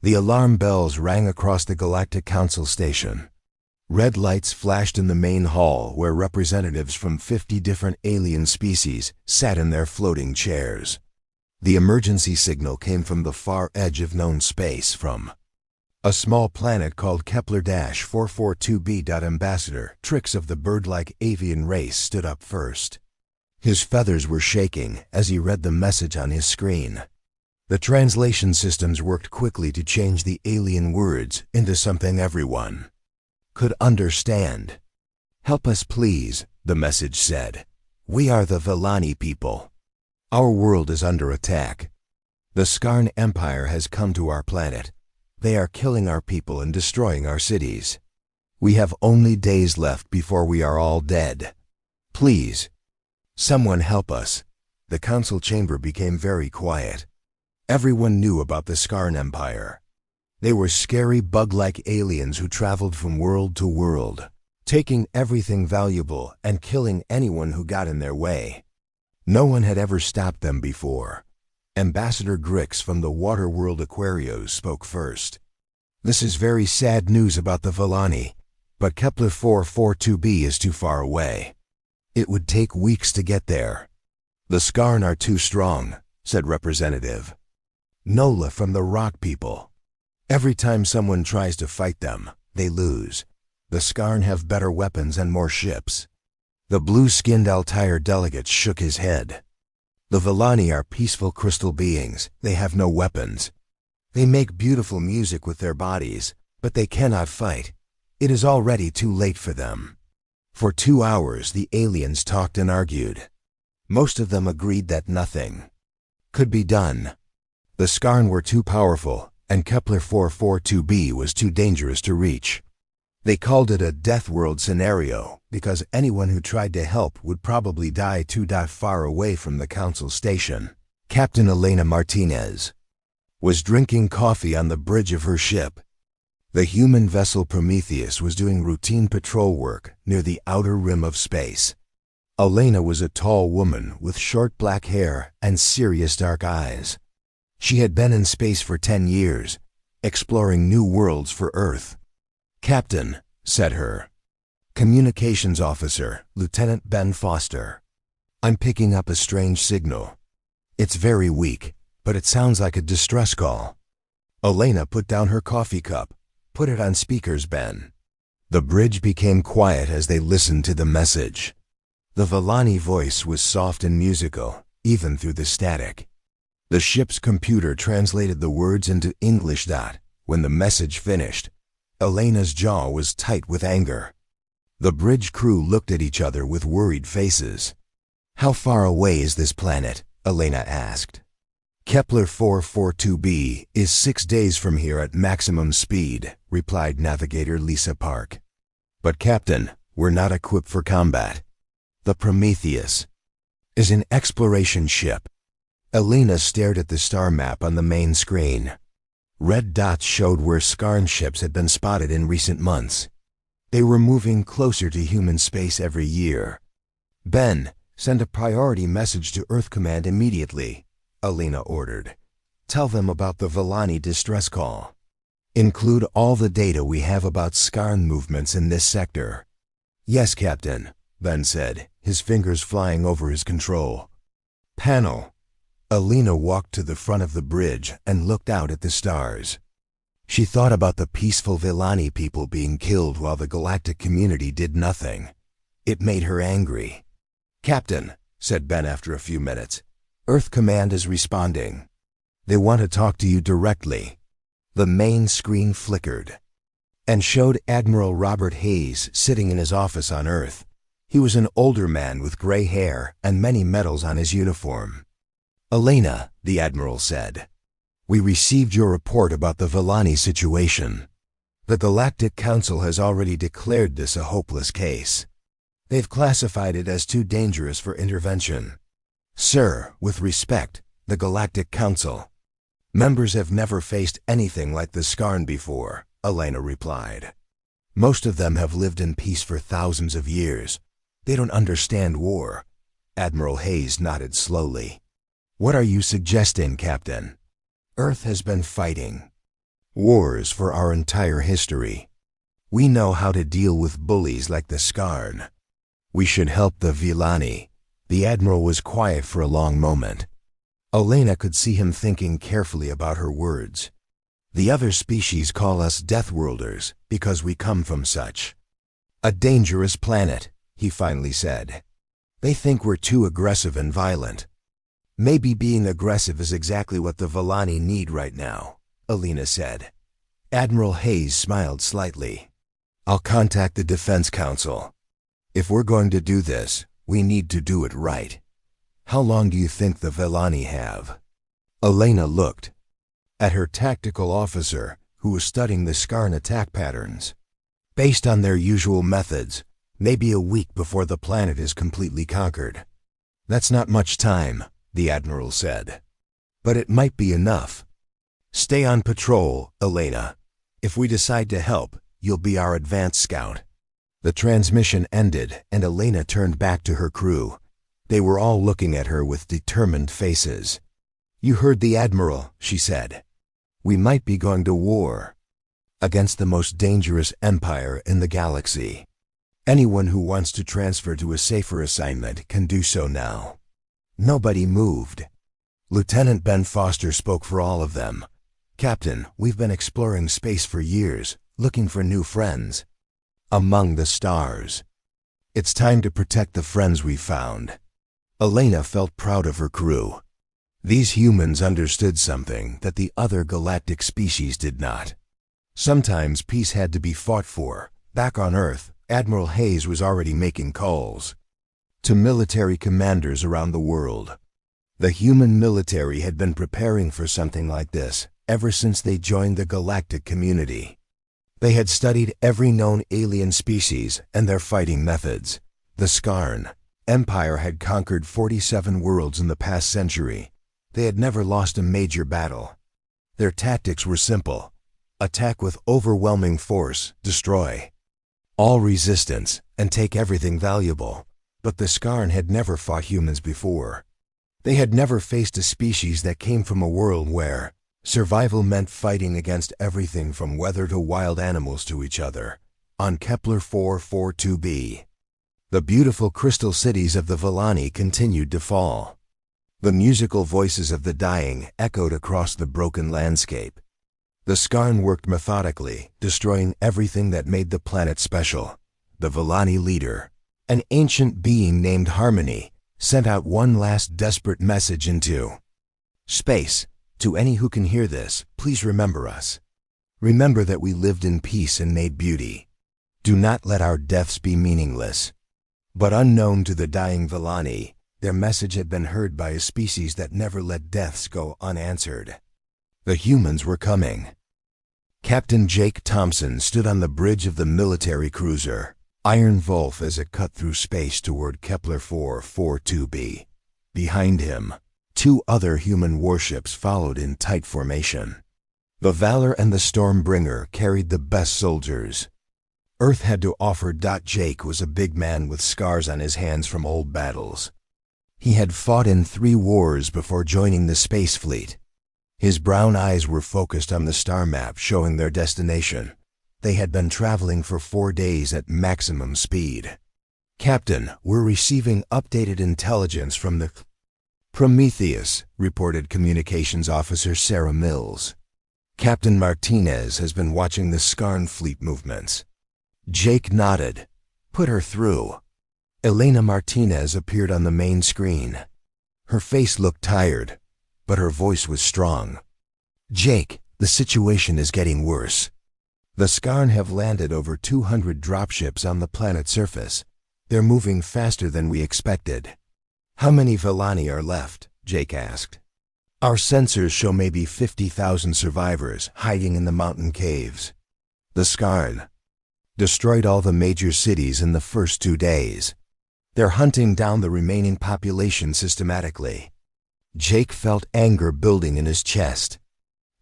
The alarm bells rang across the Galactic Council station. Red lights flashed in the main hall where representatives from 50 different alien species sat in their floating chairs. The emergency signal came from the far edge of known space, from a small planet called Kepler-442b. Ambassador Trix of the bird-like avian race stood up first. His feathers were shaking as he read the message on his screen. The translation systems worked quickly to change the alien words into something everyone could understand. "Help us, please," the message said. "We are the Villani people. Our world is under attack. The Skarn Empire has come to our planet. They are killing our people and destroying our cities. We have only days left before we are all dead. Please, someone help us." The council chamber became very quiet. Everyone knew about the Skarn Empire. They were scary bug-like aliens who traveled from world to world, taking everything valuable and killing anyone who got in their way. No one had ever stopped them before. Ambassador Grix from the Waterworld Aquarios spoke first. "This is very sad news about the Villani, but Kepler-442b is too far away. It would take weeks to get there." "The Skarn are too strong," said Representative Nola from the Rock People. "Every time someone tries to fight them, they lose. The Skarn have better weapons and more ships." The blue-skinned Altair delegate shook his head. "The Villani are peaceful crystal beings. They have no weapons. They make beautiful music with their bodies, but they cannot fight. It is already too late for them." For 2 hours the aliens talked and argued. Most of them agreed that nothing could be done. The Skarn were too powerful, and Kepler-442b was too dangerous to reach. They called it a Deathworld scenario because anyone who tried to help would probably die too far away from the council station. Captain Elena Martinez was drinking coffee on the bridge of her ship. The human vessel Prometheus was doing routine patrol work near the outer rim of space. Elena was a tall woman with short black hair and serious dark eyes. She had been in space for 10 years, exploring new worlds for Earth. "Captain," said her communications officer, Lieutenant Ben Foster, "I'm picking up a strange signal. It's very weak, but it sounds like a distress call." Elena put down her coffee cup. "Put it on speakers, Ben." The bridge became quiet as they listened to the message. The Villani voice was soft and musical, even through the static. The ship's computer translated the words into English. When the message finished, Elena's jaw was tight with anger. The bridge crew looked at each other with worried faces. "How far away is this planet?" Elena asked. "Kepler-442b is 6 days from here at maximum speed," replied Navigator Lisa Park. "But Captain, we're not equipped for combat. The Prometheus is an exploration ship." Elena stared at the star map on the main screen. Red dots showed where Skarn ships had been spotted in recent months. They were moving closer to human space every year. "Ben, send a priority message to Earth Command immediately," Elena ordered. "Tell them about the Villani distress call. Include all the data we have about Skarn movements in this sector." "Yes, Captain," Ben said, his fingers flying over his control panel. Elena walked to the front of the bridge and looked out at the stars. She thought about the peaceful Villani people being killed while the galactic community did nothing. It made her angry. "Captain," said Ben after a few minutes, "Earth Command is responding. They want to talk to you directly." The main screen flickered and showed Admiral Robert Hayes sitting in his office on Earth. He was an older man with gray hair and many medals on his uniform. "Elena," the Admiral said, "we received your report about the Villani situation. The Galactic Council has already declared this a hopeless case. They've classified it as too dangerous for intervention. Sir, with respect, the Galactic Council members have never faced anything like the Skarn before," Elena replied. "Most of them have lived in peace for thousands of years. They don't understand war." Admiral Hayes nodded slowly. "What are you suggesting, Captain?" "Earth has been fighting Wars for our entire history. We know how to deal with bullies like the Skarn. We should help the Villani." The Admiral was quiet for a long moment. Elena could see him thinking carefully about her words. "The other species call us Deathworlders because we come from such a dangerous planet," he finally said. "They think we're too aggressive and violent." "Maybe being aggressive is exactly what the Villani need right now," Elena said. Admiral Hayes smiled slightly. "I'll contact the Defense Council. If we're going to do this, we need to do it right. How long do you think the Villani have?" Elena looked at her tactical officer, who was studying the Skarn attack patterns. "Based on their usual methods, maybe a week before the planet is completely conquered." "That's not much time," the Admiral said. "But it might be enough. Stay on patrol, Elena. If we decide to help, you'll be our advance scout." The transmission ended, and Elena turned back to her crew. They were all looking at her with determined faces. "You heard the Admiral," she said. "We might be going to war against the most dangerous empire in the galaxy. Anyone who wants to transfer to a safer assignment can do so now." Nobody moved. Lieutenant Ben Foster spoke for all of them. "Captain, we've been exploring space for years, looking for new friends among the stars. It's time to protect the friends we found." Elena felt proud of her crew. These humans understood something that the other galactic species did not. Sometimes peace had to be fought for. Back on Earth, Admiral Hayes was already making calls to military commanders around the world. The human military had been preparing for something like this ever since they joined the galactic community. They had studied every known alien species and their fighting methods. The Skarn Empire had conquered 47 worlds in the past century. They had never lost a major battle. Their tactics were simple: attack with overwhelming force, destroy all resistance, and take everything valuable. But the Skarn had never fought humans before. They had never faced a species that came from a world where survival meant fighting against everything from weather to wild animals to each other. On Kepler 442b, the beautiful crystal cities of the Villani continued to fall. The musical voices of the dying echoed across the broken landscape. The Skarn worked methodically, destroying everything that made the planet special. The Villani leader, an ancient being named Harmony, sent out one last desperate message into space. "To any who can hear this, please remember us. Remember that we lived in peace and made beauty. Do not let our deaths be meaningless." But unknown to the dying Villani, their message had been heard by a species that never let deaths go unanswered. The humans were coming. Captain Jake Thompson stood on the bridge of the military cruiser Iron Wolf as it cut through space toward Kepler 442b. Behind him, 2 other human warships followed in tight formation. The Valor and the Stormbringer carried the best soldiers Earth had to offer. Jake was a big man with scars on his hands from old battles. He had fought in 3 wars before joining the space fleet. His brown eyes were focused on the star map showing their destination. They had been traveling for 4 days at maximum speed. "Captain, we're receiving updated intelligence from the Prometheus," reported Communications Officer Sarah Mills. "Captain Martinez has been watching the Skarn fleet movements." Jake nodded. "Put her through." Elena Martinez appeared on the main screen. Her face looked tired, but her voice was strong. "Jake, the situation is getting worse. The Skarn have landed over 200 dropships on the planet's surface. They're moving faster than we expected." "How many Villani are left?" Jake asked. "Our sensors show maybe 50,000 survivors hiding in the mountain caves. The Skarn destroyed all the major cities in the first 2 days. They're hunting down the remaining population systematically." Jake felt anger building in his chest.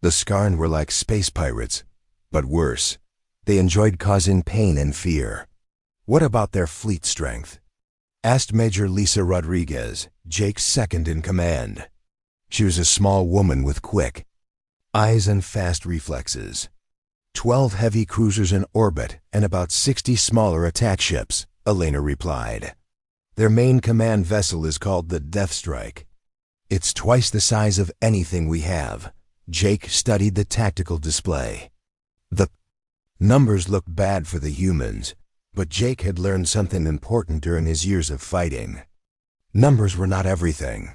The Skarn were like space pirates, but worse. They enjoyed causing pain and fear. "What about their fleet strength?" asked Major Lisa Rodriguez, Jake's second in command. She was a small woman with quick eyes and fast reflexes. 12 heavy cruisers in orbit and about 60 smaller attack ships, Elena replied. Their main command vessel is called the Death Strike. It's twice the size of anything we have. Jake studied the tactical display. The numbers looked bad for the humans, but Jake had learned something important during his years of fighting. Numbers were not everything.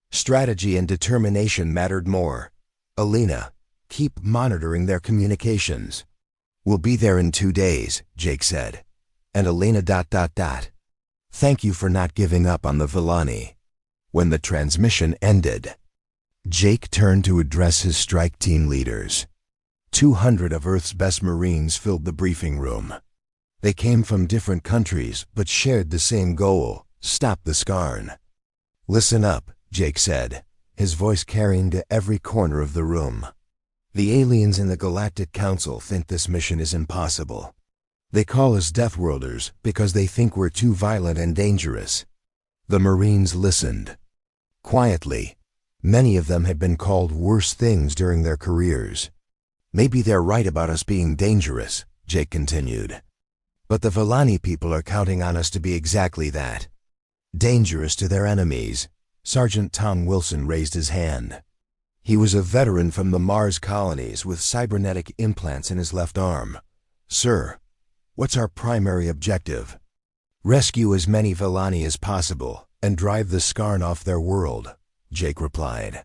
Strategy and determination mattered more. Elena, keep monitoring their communications. We'll be there in 2 days, Jake said. And Elena ... Thank you for not giving up on the Villani. When the transmission ended, Jake turned to address his strike team leaders. 200 of Earth's best Marines filled the briefing room. They came from different countries but shared the same goal: stop the Skarn. Listen up, Jake said, his voice carrying to every corner of the room. The aliens in the Galactic Council think this mission is impossible. They call us Deathworlders because they think we're too violent and dangerous. The Marines listened. Quietly, many of them had been called worse things during their careers. Maybe they're right about us being dangerous, Jake continued. But the Villani people are counting on us to be exactly that. Dangerous to their enemies. Sergeant Tom Wilson raised his hand. He was a veteran from the Mars colonies with cybernetic implants in his left arm. Sir, what's our primary objective? Rescue as many Villani as possible and drive the Skarn off their world, Jake replied.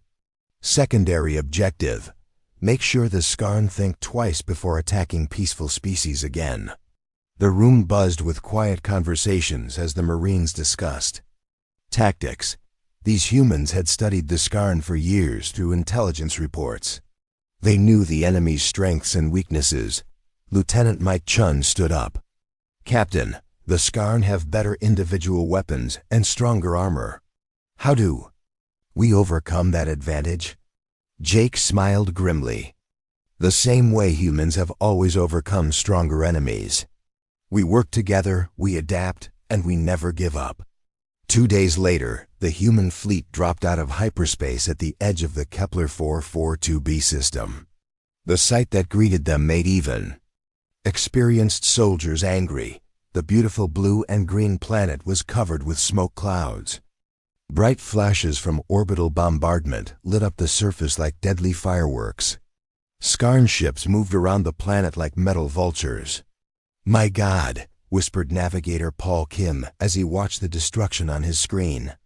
Secondary objective: make sure the Skarn think twice before attacking peaceful species again. The room buzzed with quiet conversations as the Marines discussed. Tactics: these humans had studied the Skarn for years through intelligence reports. They knew the enemy's strengths and weaknesses. Lieutenant Mike Chun stood up. Captain, the Skarn have better individual weapons and stronger armor. How do we overcome that advantage? Jake smiled grimly. The same way humans have always overcome stronger enemies. We work together, we adapt, and we never give up. 2 days later, the human fleet dropped out of hyperspace at the edge of the Kepler 442b system. The sight that greeted them made even experienced soldiers angry. The beautiful blue and green planet was covered with smoke clouds. Bright flashes from orbital bombardment lit up the surface like deadly fireworks. Skarn ships moved around the planet like metal vultures. My God, whispered Navigator Paul Kim as he watched the destruction on his screen.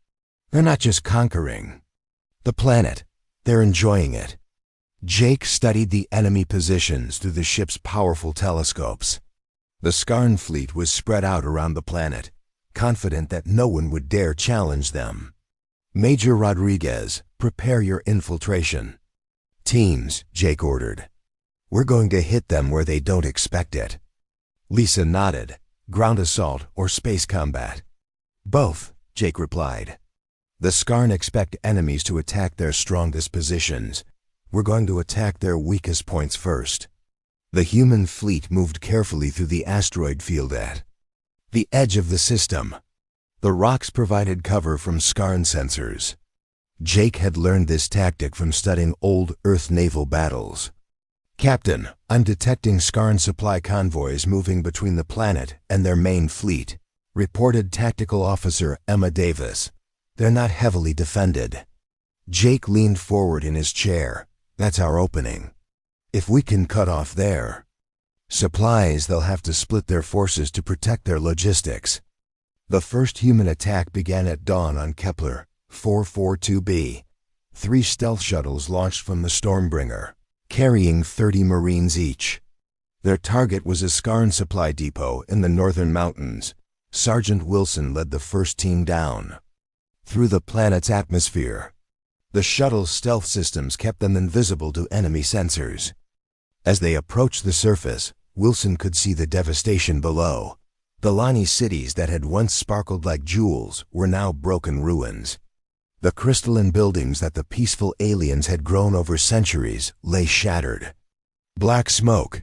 They're not just conquering the planet, they're enjoying it. Jake studied the enemy positions through the ship's powerful telescopes. The Skarn fleet was spread out around the planet, confident that no one would dare challenge them. Major Rodriguez, prepare your infiltration. Teams, Jake ordered. We're going to hit them where they don't expect it. Lisa nodded. Ground assault or space combat? Both, Jake replied. The Skarn expect enemies to attack their strongest positions. We're going to attack their weakest points first. The human fleet moved carefully through the asteroid field at the edge of the system. The rocks provided cover from Skarn sensors. Jake had learned this tactic from studying old Earth naval battles. Captain, I'm detecting Skarn supply convoys moving between the planet and their main fleet, reported Tactical Officer Emma Davis. They're not heavily defended. Jake leaned forward in his chair. That's our opening. If we can cut off their supplies, they'll have to split their forces to protect their logistics. The first human attack began at dawn on Kepler 442b. 3 stealth shuttles launched from the Stormbringer, carrying 30 Marines each. Their target was a Skarn supply depot in the northern mountains. Sergeant Wilson led the first team down through the planet's atmosphere. The shuttle's stealth systems kept them invisible to enemy sensors. As they approached the surface, Wilson could see the devastation below. The Lani cities that had once sparkled like jewels were now broken ruins. The crystalline buildings that the peaceful aliens had grown over centuries lay shattered. Black smoke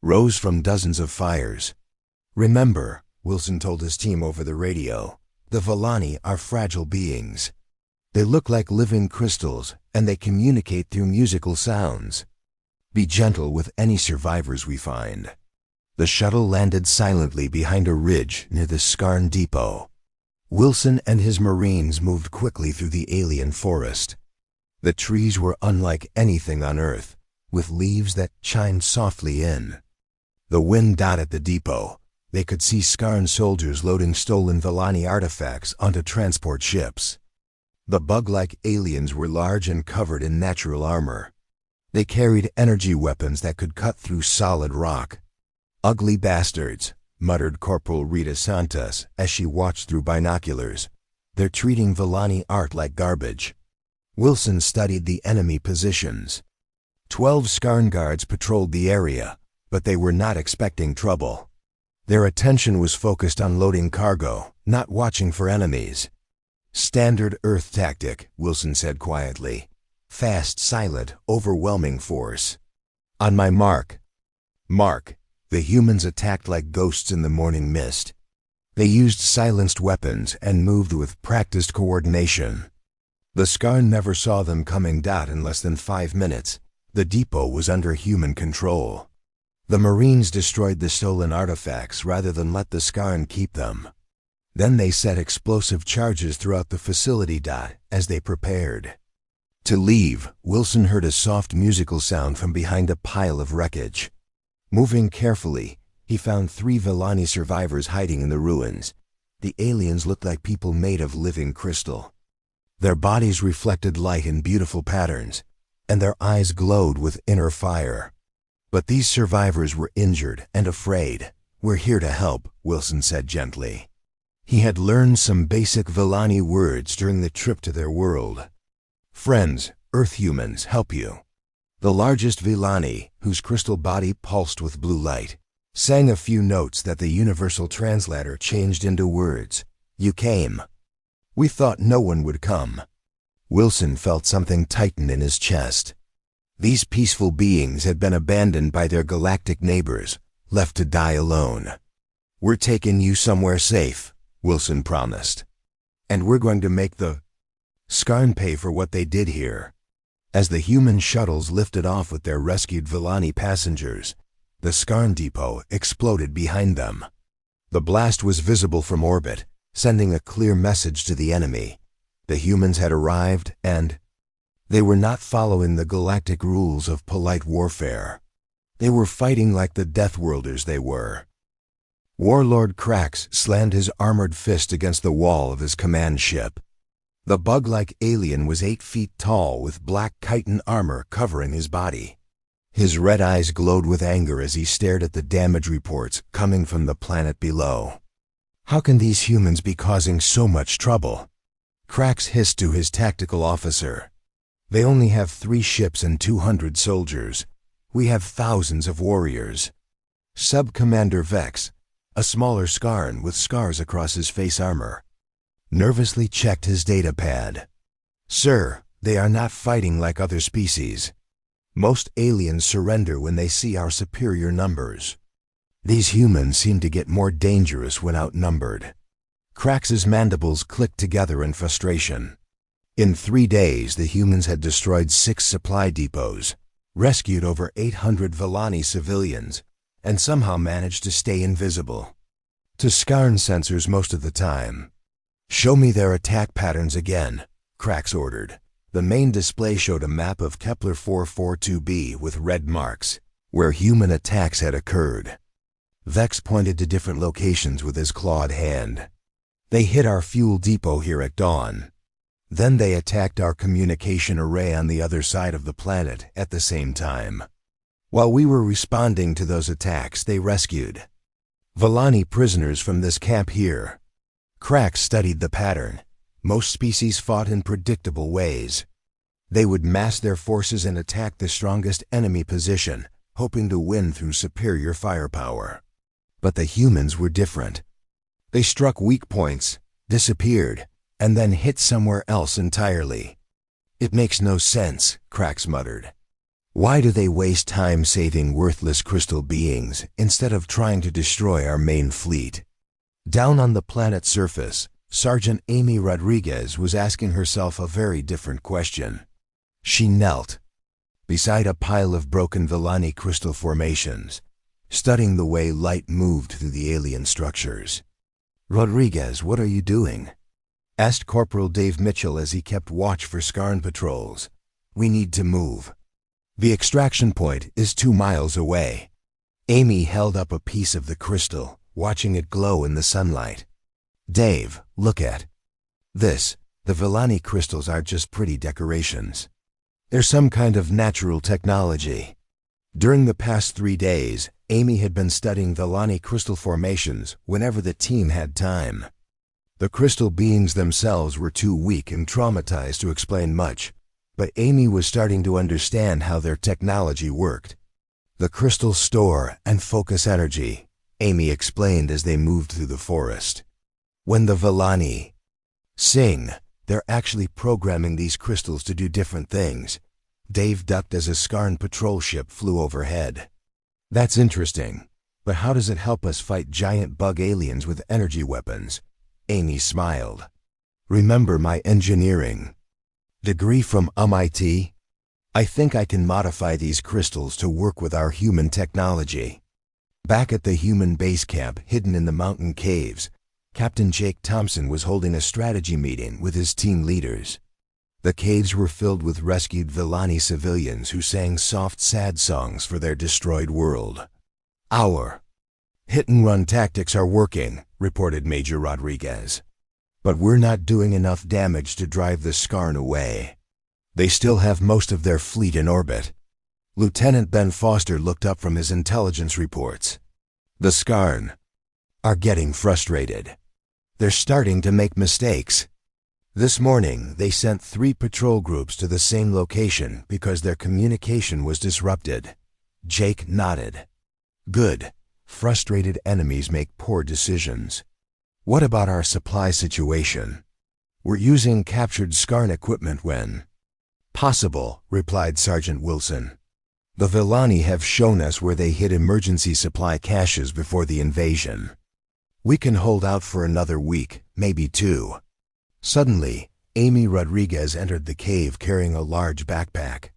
rose from dozens of fires. Remember, Wilson told his team over the radio, the Villani are fragile beings. They look like living crystals, and they communicate through musical sounds. Be gentle with any survivors we find. The shuttle landed silently behind a ridge near the Skarn depot. Wilson and his Marines moved quickly through the alien forest. The trees were unlike anything on Earth, with leaves that chimed softly in. The wind died at the depot. They could see Skarn soldiers loading stolen Villani artifacts onto transport ships. The bug-like aliens were large and covered in natural armor. They carried energy weapons that could cut through solid rock. "Ugly bastards," muttered Corporal Rita Santos as she watched through binoculars. "They're treating Villani art like garbage." Wilson studied the enemy positions. 12 Skarn guards patrolled the area, but they were not expecting trouble. Their attention was focused on loading cargo, not watching for enemies. "Standard Earth tactic," Wilson said quietly. "Fast, silent, overwhelming force. On my mark." Mark. The humans attacked like ghosts in the morning mist. They used silenced weapons and moved with practiced coordination. The Skarn never saw them coming. In less than 5 minutes, the depot was under human control. The Marines destroyed the stolen artifacts rather than let the Skarn keep them. Then they set explosive charges throughout the facility. As they prepared to leave, Wilson heard a soft musical sound from behind a pile of wreckage. Moving carefully, he found 3 Villani survivors hiding in the ruins. The aliens looked like people made of living crystal. Their bodies reflected light in beautiful patterns, and their eyes glowed with inner fire. But these survivors were injured and afraid. "We're here to help," Wilson said gently. He had learned some basic Villani words during the trip to their world. "Friends, Earth humans, help you." The largest Villani, whose crystal body pulsed with blue light, sang a few notes that the universal translator changed into words. "You came. We thought no one would come." Wilson felt something tighten in his chest. These peaceful beings had been abandoned by their galactic neighbors, left to die alone. "We're taking you somewhere safe," Wilson promised. "And we're going to make the Skarn pay for what they did here." As the human shuttles lifted off with their rescued Villani passengers, the Skarn depot exploded behind them. The blast was visible from orbit, sending a clear message to the enemy. The humans had arrived, and they were not following the galactic rules of polite warfare. They were fighting like the Deathworlders they were. Warlord Krax slammed his armored fist against the wall of his command ship. The bug-like alien was 8 feet tall with black chitin armor covering his body. His red eyes glowed with anger as he stared at the damage reports coming from the planet below. "How can these humans be causing so much trouble?" Krax hissed to his tactical officer. "They only have 3 ships and 200 soldiers. We have thousands of warriors." Sub-Commander Vex, a smaller Skarn with scars across his face armor, nervously checked his data pad. "Sir, they are not fighting like other species. Most aliens surrender when they see our superior numbers. These humans seem to get more dangerous when outnumbered." Krax's mandibles clicked together in frustration. In 3 days, the humans had destroyed 6 supply depots, rescued over 800 Villani civilians, and somehow managed to stay invisible to Skarn sensors most of the time. "Show me their attack patterns again," Krax ordered. The main display showed a map of Kepler 442b with red marks, where human attacks had occurred. Vex pointed to different locations with his clawed hand. "They hit our fuel depot here at dawn. Then they attacked our communication array on the other side of the planet at the same time. While we were responding to those attacks, they rescued Villani prisoners from this camp here." Krax studied the pattern. Most species fought in predictable ways. They would mass their forces and attack the strongest enemy position, hoping to win through superior firepower. But the humans were different. They struck weak points, disappeared, and then hit somewhere else entirely. "It makes no sense," Krax muttered. "Why do they waste time saving worthless crystal beings instead of trying to destroy our main fleet?" Down on the planet's surface, Sergeant Amy Rodriguez was asking herself a very different question. She knelt beside a pile of broken Villani crystal formations, studying the way light moved through the alien structures. "Rodriguez, what are you doing?" asked Corporal Dave Mitchell as he kept watch for Skarn patrols. "We need to move. The extraction point is 2 miles away." Amy held up a piece of the crystal, watching it glow in the sunlight. "Dave, look at this. The Villani crystals aren't just pretty decorations. They're some kind of natural technology." During the past 3 days, Amy had been studying Villani crystal formations whenever the team had time. The crystal beings themselves were too weak and traumatized to explain much, but Amy was starting to understand how their technology worked. "The crystals store and focus energy," Amy explained as they moved through the forest. "When the Villani sing, they're actually programming these crystals to do different things." Dave ducked as a Skarn patrol ship flew overhead. "That's interesting, but how does it help us fight giant bug aliens with energy weapons?" Amy smiled. "Remember my engineering degree from MIT? I think I can modify these crystals to work with our human technology." Back at the human base camp hidden in the mountain caves, Captain Jake Thompson was holding a strategy meeting with his team leaders. The caves were filled with rescued Villani civilians who sang soft, sad songs for their destroyed world. "Our hit-and-run tactics are working," reported Major Rodriguez. "But we're not doing enough damage to drive the Skarn away. They still have most of their fleet in orbit." Lieutenant Ben Foster looked up from his intelligence reports. "The Skarn are getting frustrated. They're starting to make mistakes. This morning, they sent 3 patrol groups to the same location because their communication was disrupted." Jake nodded. "Good. Frustrated enemies make poor decisions. What about our supply situation? We're using captured Skarn equipment when possible," replied Sergeant Wilson. "The Villani have shown us where they hid emergency supply caches before the invasion. We can hold out for another week, maybe 2. Suddenly, Amy Rodriguez entered the cave carrying a large backpack.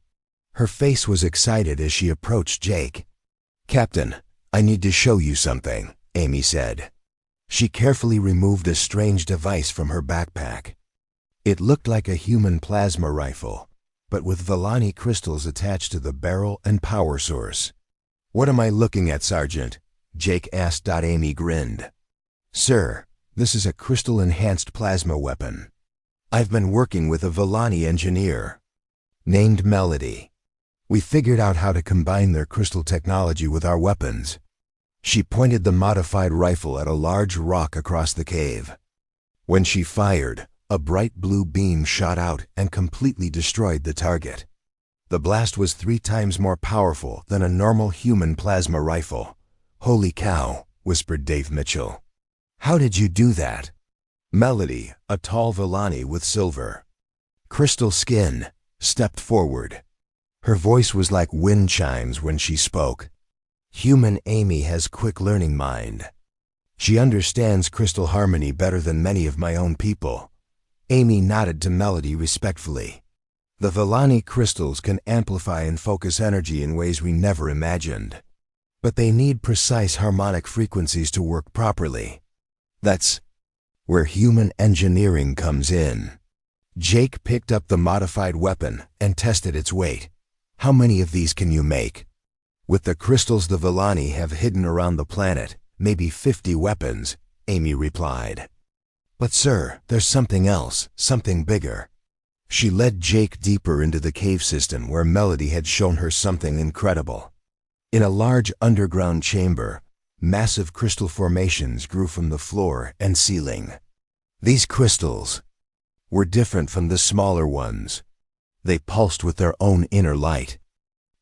Her face was excited as she approached Jake. "Captain, I need to show you something," Amy said. She carefully removed a strange device from her backpack. It looked like a human plasma rifle, but with Villani crystals attached to the barrel and power source. "What am I looking at, Sergeant?" Jake asked. Amy grinned. "Sir, this is a crystal-enhanced plasma weapon. I've been working with a Villani engineer named Melody. We figured out how to combine their crystal technology with our weapons." She pointed the modified rifle at a large rock across the cave. When she fired, a bright blue beam shot out and completely destroyed the target. The blast was 3 times more powerful than a normal human plasma rifle. "Holy cow," whispered Dave Mitchell. "How did you do that?" Melody, a tall Villani with silver crystal skin, stepped forward. Her voice was like wind chimes when she spoke. "Human Amy has quick learning mind. She understands crystal harmony better than many of my own people." Amy nodded to Melody respectfully. "The Villani crystals can amplify and focus energy in ways we never imagined. But they need precise harmonic frequencies to work properly. That's where human engineering comes in." Jake picked up the modified weapon and tested its weight. "How many of these can you make?" "With the crystals the Villani have hidden around the planet, maybe 50 weapons," Amy replied. "But sir, there's something else, something bigger." She led Jake deeper into the cave system where Melody had shown her something incredible. In a large underground chamber, massive crystal formations grew from the floor and ceiling. These crystals were different from the smaller ones. They pulsed with their own inner light.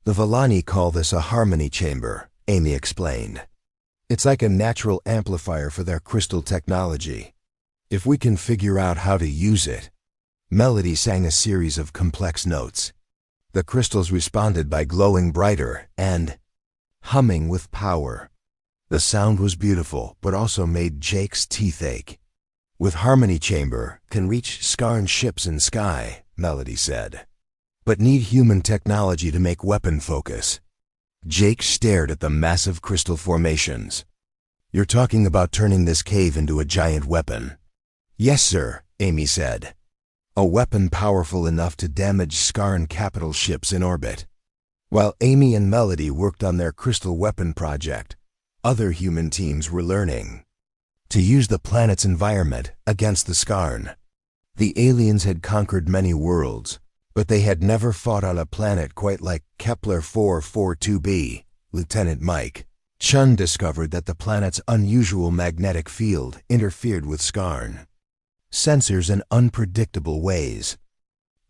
"The Villani call this a harmony chamber," Amy explained. "It's like a natural amplifier for their crystal technology. If we can figure out how to use it." Melody sang a series of complex notes. The crystals responded by glowing brighter and humming with power. The sound was beautiful, but also made Jake's teeth ache. With Harmony Chamber, can reach Skarn ships in sky, Melody said. But need human technology to make weapon focus. Jake stared at the massive crystal formations. You're talking about turning this cave into a giant weapon? Yes, sir, Amy said. A weapon powerful enough to damage Skarn capital ships in orbit. While Amy and Melody worked on their crystal weapon project, other human teams were learning to use the planet's environment against the Skarn. The aliens had conquered many worlds, but they had never fought on a planet quite like Kepler 442b. Lieutenant Mike Chun discovered that the planet's unusual magnetic field interfered with Skarn sensors in unpredictable ways.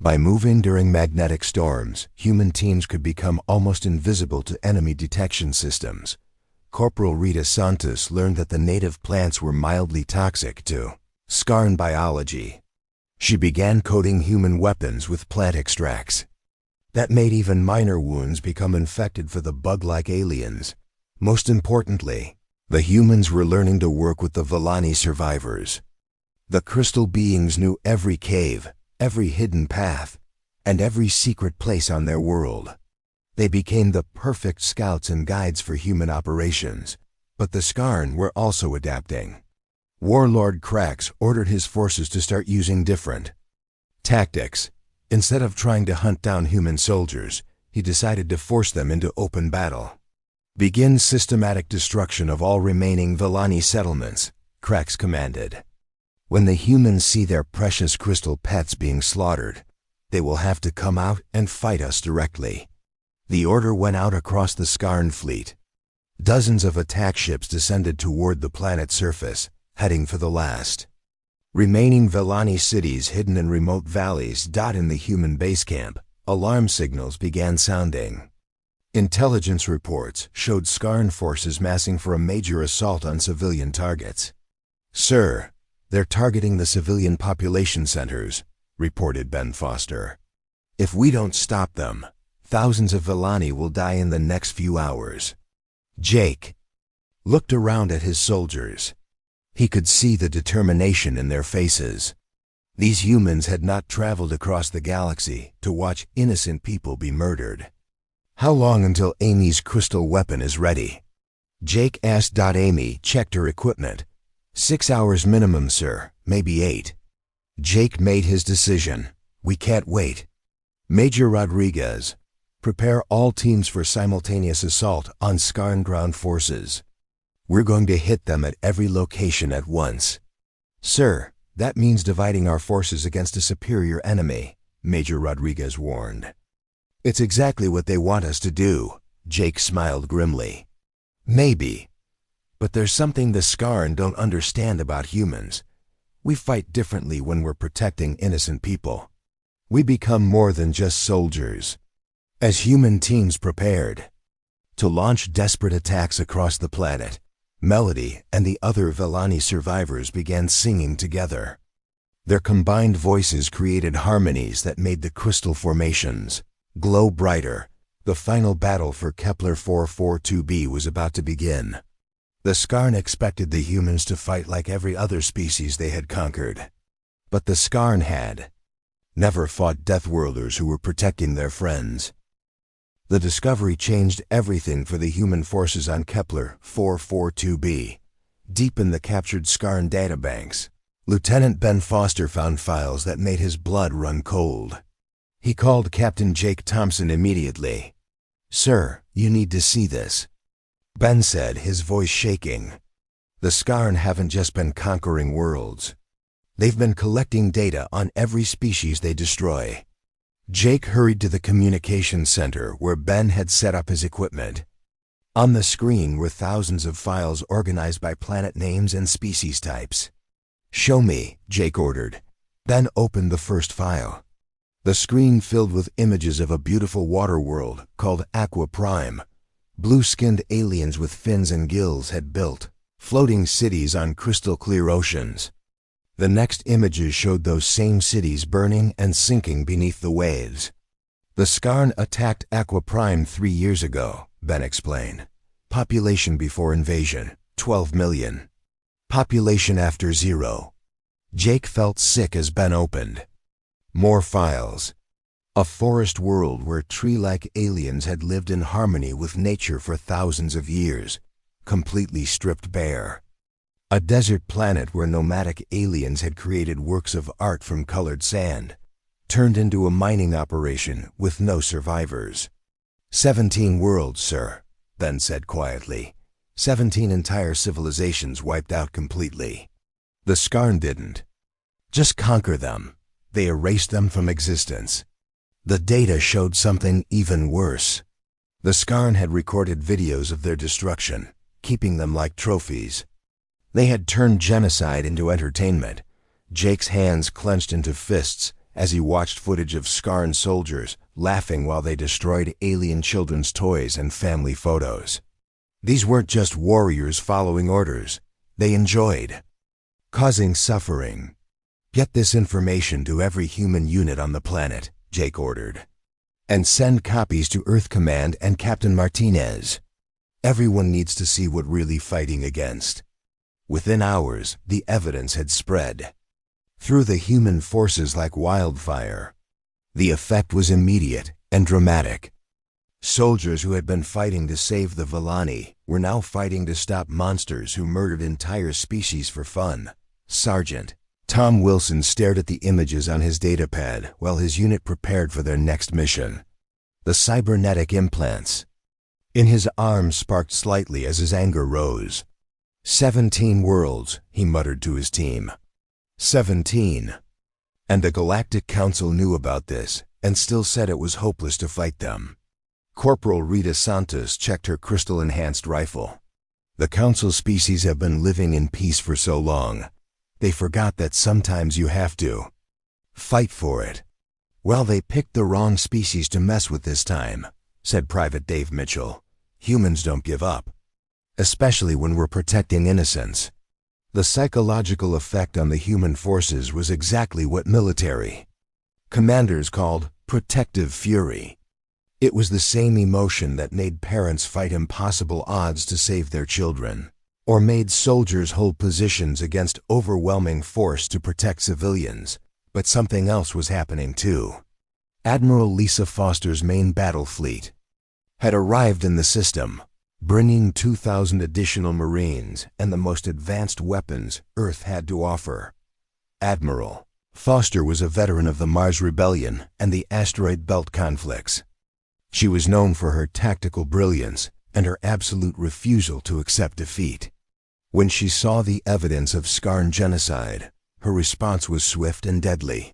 By moving during magnetic storms, human teams could become almost invisible to enemy detection systems. Corporal Rita Santos learned that the native plants were mildly toxic to Skarn biology. She began coating human weapons with plant extracts. That made even minor wounds become infected for the bug-like aliens. Most importantly, the humans were learning to work with the Villani survivors. The crystal beings knew every cave, every hidden path, and every secret place on their world. They became the perfect scouts and guides for human operations, but the Skarn were also adapting. Warlord Krax ordered his forces to start using different tactics. Instead of trying to hunt down human soldiers, he decided to force them into open battle. Begin systematic destruction of all remaining Villani settlements, Krax commanded. When the humans see their precious crystal pets being slaughtered, they will have to come out and fight us directly. The order went out across the Skarn fleet. Dozens of attack ships descended toward the planet's surface, heading for the last remaining Villani cities hidden in remote valleys dotting the human base camp. Alarm signals began sounding. Intelligence reports showed Skarn forces massing for a major assault on civilian targets. Sir, they're targeting the civilian population centers, reported Ben Foster. If we don't stop them, thousands of Villani will die in the next few hours. Jake looked around at his soldiers. He could see the determination in their faces. These humans had not traveled across the galaxy to watch innocent people be murdered. How long until Amy's crystal weapon is ready? Jake asked. Amy checked her equipment. 6 hours minimum, sir, maybe 8. Jake made his decision. We can't wait. Major Rodriguez, prepare all teams for simultaneous assault on Skarn ground forces. We're going to hit them at every location at once. Sir, that means dividing our forces against a superior enemy, Major Rodriguez warned. It's exactly what they want us to do, Jake smiled grimly. Maybe. But there's something the Skarn don't understand about humans. We fight differently when we're protecting innocent people. We become more than just soldiers. As human teams prepared to launch desperate attacks across the planet, Melody and the other Villani survivors began singing together. Their combined voices created harmonies that made the crystal formations glow brighter. The final battle for Kepler 442b was about to begin. The Skarn expected the humans to fight like every other species they had conquered. But the Skarn had never fought Deathworlders who were protecting their friends. The discovery changed everything for the human forces on Kepler 442b. Deep in the captured Skarn databanks, Lieutenant Ben Foster found files that made his blood run cold. He called Captain Jake Thompson immediately. Sir, you need to see this, Ben said, his voice shaking. The Skarn haven't just been conquering worlds. They've been collecting data on every species they destroy. Jake hurried to the communications center where Ben had set up his equipment. On the screen were thousands of files organized by planet names and species types. Show me, Jake ordered. Ben opened the first file. The screen filled with images of a beautiful water world called Aqua Prime. Blue-skinned aliens with fins and gills had built floating cities on crystal-clear oceans. The next images showed those same cities burning and sinking beneath the waves. The Skarn attacked Aqua Prime 3 years ago, Ben explained. Population before invasion, 12 million. Population after 0, Jake felt sick as Ben opened. More files. A forest world where tree-like aliens had lived in harmony with nature for thousands of years, completely stripped bare. A desert planet where nomadic aliens had created works of art from colored sand, turned into a mining operation with no survivors. 17 worlds, sir, Ben said quietly. 17 entire civilizations wiped out completely. The Skarn didn't just conquer them, they erased them from existence. The data showed something even worse. The Skarn had recorded videos of their destruction, keeping them like trophies. They had turned genocide into entertainment. Jake's hands clenched into fists as he watched footage of Skarn soldiers laughing while they destroyed alien children's toys and family photos. These weren't just warriors following orders. They enjoyed causing suffering. Get this information to every human unit on the planet, Jake ordered. And send copies to Earth Command and Captain Martinez. Everyone needs to see what really fighting against. Within hours, the evidence had spread through the human forces like wildfire. The effect was immediate and dramatic. Soldiers who had been fighting to save the Villani were now fighting to stop monsters who murdered entire species for fun. Sergeant Tom Wilson stared at the images on his datapad while his unit prepared for their next mission. The cybernetic implants in his arm sparked slightly as his anger rose. 17 worlds, he muttered to his team. 17. And the Galactic Council knew about this and still said it was hopeless to fight them. Corporal Rita Santos checked her crystal-enhanced rifle. The Council species have been living in peace for so long. They forgot that sometimes you have to fight for it. Well, they picked the wrong species to mess with this time, said Private Dave Mitchell. Humans don't give up, especially when we're protecting innocents. The psychological effect on the human forces was exactly what military commanders called protective fury. It was the same emotion that made parents fight impossible odds to save their children, or made soldiers hold positions against overwhelming force to protect civilians. But something else was happening too. Admiral Lisa Foster's main battle fleet had arrived in the system, bringing 2,000 additional Marines and the most advanced weapons Earth had to offer. Admiral Foster was a veteran of the Mars Rebellion and the asteroid belt conflicts. She was known for her tactical brilliance and her absolute refusal to accept defeat. When she saw the evidence of Skarn genocide, her response was swift and deadly.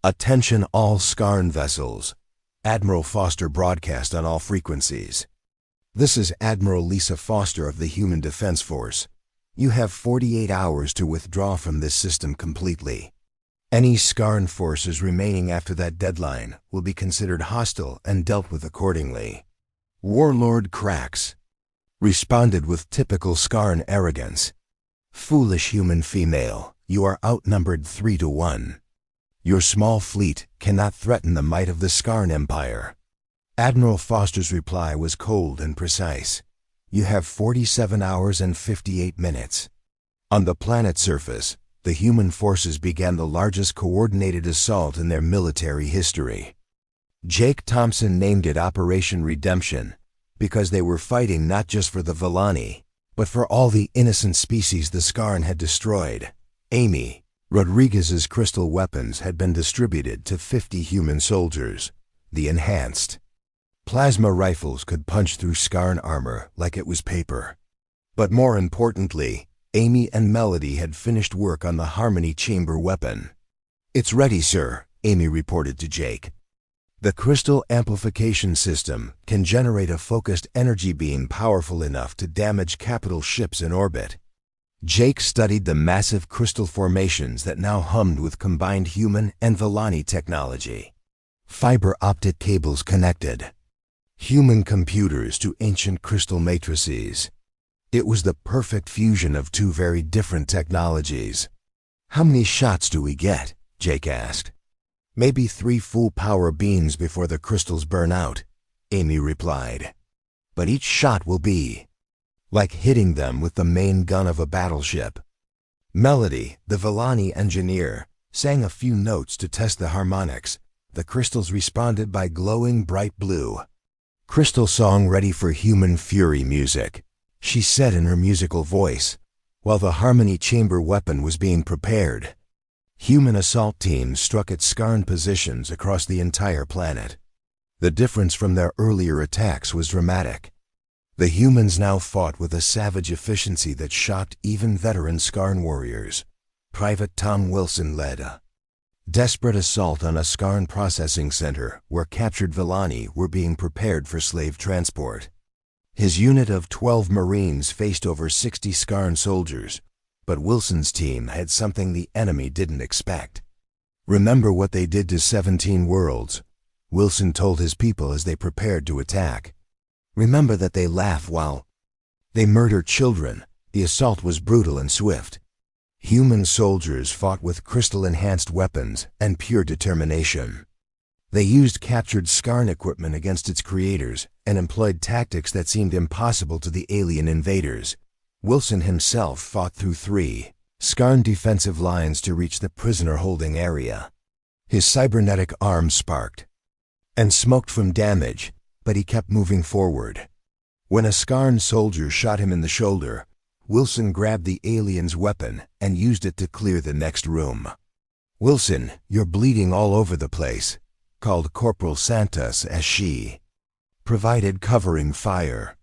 "Attention all Skarn vessels," Admiral Foster broadcast on all frequencies. "This is Admiral Lisa Foster of the Human Defense Force. You have 48 hours to withdraw from this system completely. Any Skarn forces remaining after that deadline will be considered hostile and dealt with accordingly." Warlord Krax responded with typical Skarn arrogance. "Foolish human female, you are outnumbered 3-1. Your small fleet cannot threaten the might of the Skarn Empire." Admiral Foster's reply was cold and precise. "You have 47 hours and 58 minutes. On the planet's surface, the human forces began the largest coordinated assault in their military history. Jake Thompson named it Operation Redemption because they were fighting not just for the Villani, but for all the innocent species the Skarn had destroyed. Amy Rodriguez's crystal weapons had been distributed to 50 human soldiers. The enhanced plasma rifles could punch through Skarn armor like it was paper. But more importantly, Amy and Melody had finished work on the Harmony Chamber weapon. "It's ready, sir," Amy reported to Jake. "The crystal amplification system can generate a focused energy beam powerful enough to damage capital ships in orbit." Jake studied the massive crystal formations that now hummed with combined human and Villani technology. Fiber optic cables connected human computers to ancient crystal matrices. It was the perfect fusion of two very different technologies. "How many shots do we get?" Jake asked. "Maybe 3 full power beams before the crystals burn out," Amy replied. "But each shot will be like hitting them with the main gun of a battleship." Melody, the Villani engineer, sang a few notes to test the harmonics. The crystals responded by glowing bright blue. "Crystal song ready for human fury music," she said in her musical voice, while the harmony chamber weapon was being prepared. Human assault teams struck at Skarn positions across the entire planet. The difference from their earlier attacks was dramatic. The humans now fought with a savage efficiency that shocked even veteran Skarn warriors. Private Tom Wilson led a desperate assault on a Skarn processing center where captured Villani were being prepared for slave transport. His unit of 12 Marines faced over 60 Skarn soldiers, but Wilson's team had something the enemy didn't expect. "Remember what they did to 17 worlds," Wilson told his people as they prepared to attack. "Remember that they laugh while they murder children." The assault was brutal and swift. Human soldiers fought with crystal-enhanced weapons and pure determination. They used captured Skarn equipment against its creators and employed tactics that seemed impossible to the alien invaders. Wilson himself fought through 3 Skarn defensive lines to reach the prisoner-holding area. His cybernetic arm sparked and smoked from damage, but he kept moving forward. When a Skarn soldier shot him in the shoulder, Wilson grabbed the alien's weapon and used it to clear the next room. "Wilson, you're bleeding all over the place," called Corporal Santos as she provided covering fire.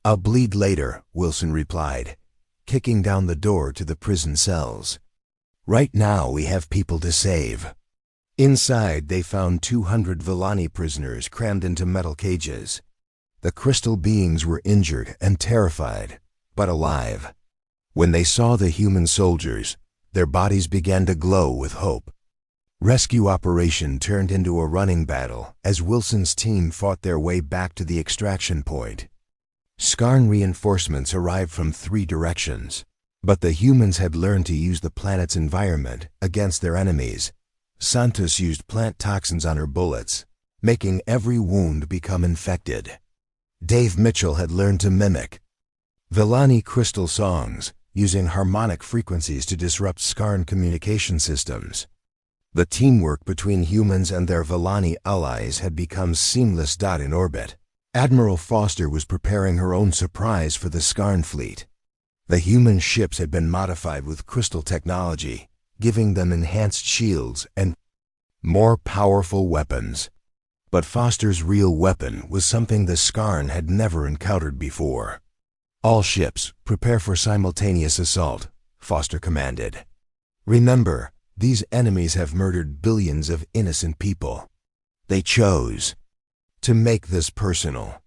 "I'll bleed later," Wilson replied, kicking down the door to the prison cells. "Right now we have people to save." Inside, they found 200 Villani prisoners crammed into metal cages. The crystal beings were injured and terrified, but alive. When they saw the human soldiers, their bodies began to glow with hope. Rescue operation turned into a running battle as Wilson's team fought their way back to the extraction point. Skarn reinforcements arrived from 3 directions, but the humans had learned to use the planet's environment against their enemies. Santos used plant toxins on her bullets, making every wound become infected. Dave Mitchell had learned to mimic Villani crystal songs, using harmonic frequencies to disrupt Skarn communication systems. The teamwork between humans and their Villani allies had become seamless. In orbit, Admiral Foster was preparing her own surprise for the Skarn fleet. The human ships had been modified with crystal technology, giving them enhanced shields and more powerful weapons. But Foster's real weapon was something the Skarn had never encountered before. "All ships, prepare for simultaneous assault," Foster commanded. "Remember, these enemies have murdered billions of innocent people. They chose to make this personal."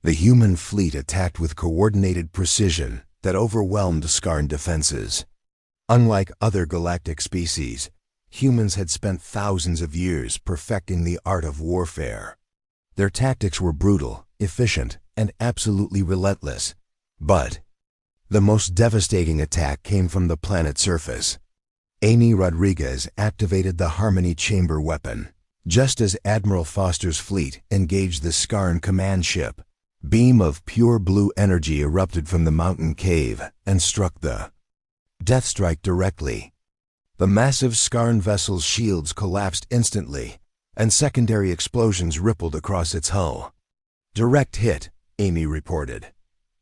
The human fleet attacked with coordinated precision that overwhelmed Skarn defenses. Unlike other galactic species, humans had spent thousands of years perfecting the art of warfare. Their tactics were brutal, efficient, and absolutely relentless. But the most devastating attack came from the planet's surface. Amy Rodriguez activated the Harmony Chamber weapon. Just as Admiral Foster's fleet engaged the Skarn command ship, beam of pure blue energy erupted from the mountain cave and struck the Death Strike directly. The massive Skarn vessel's shields collapsed instantly, and secondary explosions rippled across its hull. "Direct hit," Amy reported.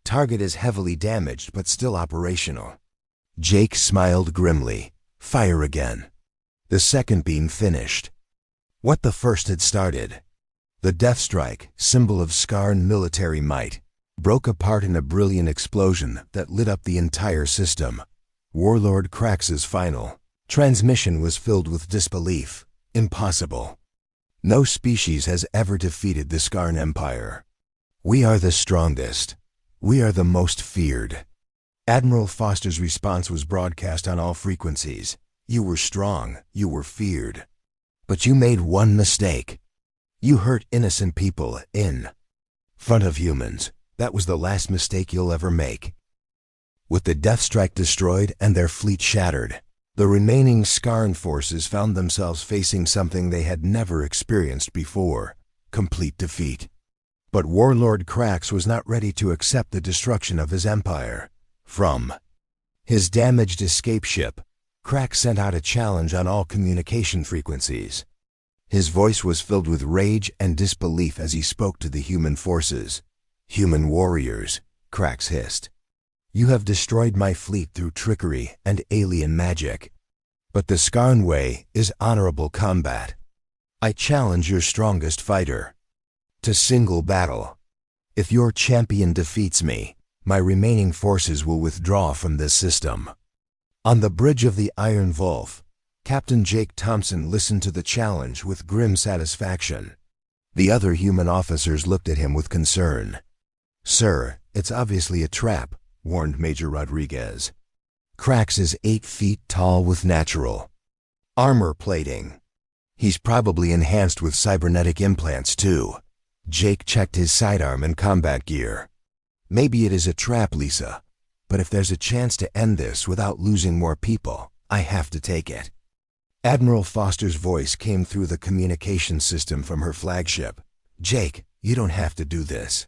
"Target is heavily damaged but still operational." Jake smiled grimly. "Fire again." The second beam finished what the first had started. The Death Strike, symbol of Skarn military might, broke apart in a brilliant explosion that lit up the entire system. Warlord Krax's final transmission was filled with disbelief. Impossible. No species has ever defeated the Skarn Empire. "We are the strongest. We are the most feared." Admiral Foster's response was broadcast on all frequencies. "You were strong, you were feared. But you made one mistake. You hurt innocent people in front of humans. That was the last mistake you'll ever make." With the Death Strike destroyed and their fleet shattered, the remaining Skarn forces found themselves facing something they had never experienced before: complete defeat. But Warlord Krax was not ready to accept the destruction of his empire. From His damaged escape ship, Crax sent out a challenge on all communication frequencies. His voice was filled with rage and disbelief as he spoke to the human forces. "Human warriors," Crax hissed. "You have destroyed my fleet through trickery and alien magic. But the Skarn way is honorable combat. I challenge your strongest fighter to single battle. If your champion defeats me, my remaining forces will withdraw from this system." On the bridge of the Iron Wolf, Captain Jake Thompson listened to the challenge with grim satisfaction. The other human officers looked at him with concern. "Sir, it's obviously a trap," warned Major Rodriguez. "Crax is 8 feet tall with natural armor plating. He's probably enhanced with cybernetic implants too." Jake checked his sidearm and combat gear. "Maybe it is a trap, Lisa, but if there's a chance to end this without losing more people, I have to take it." Admiral Foster's voice came through the communication system from her flagship. "Jake, you don't have to do this.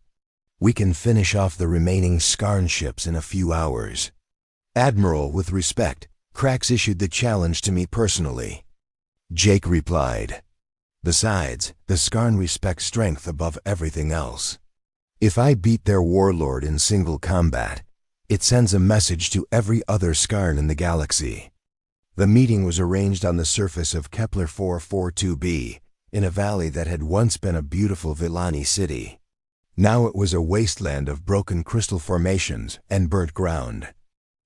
We can finish off the remaining Skarn ships in a few hours." "Admiral, with respect, Crax issued the challenge to me personally," Jake replied. "Besides, the Skarn respect strength above everything else. If I beat their warlord in single combat, it sends a message to every other Skarn in the galaxy." The meeting was arranged on the surface of Kepler 442b, in a valley that had once been a beautiful Villani city. Now it was a wasteland of broken crystal formations and burnt ground.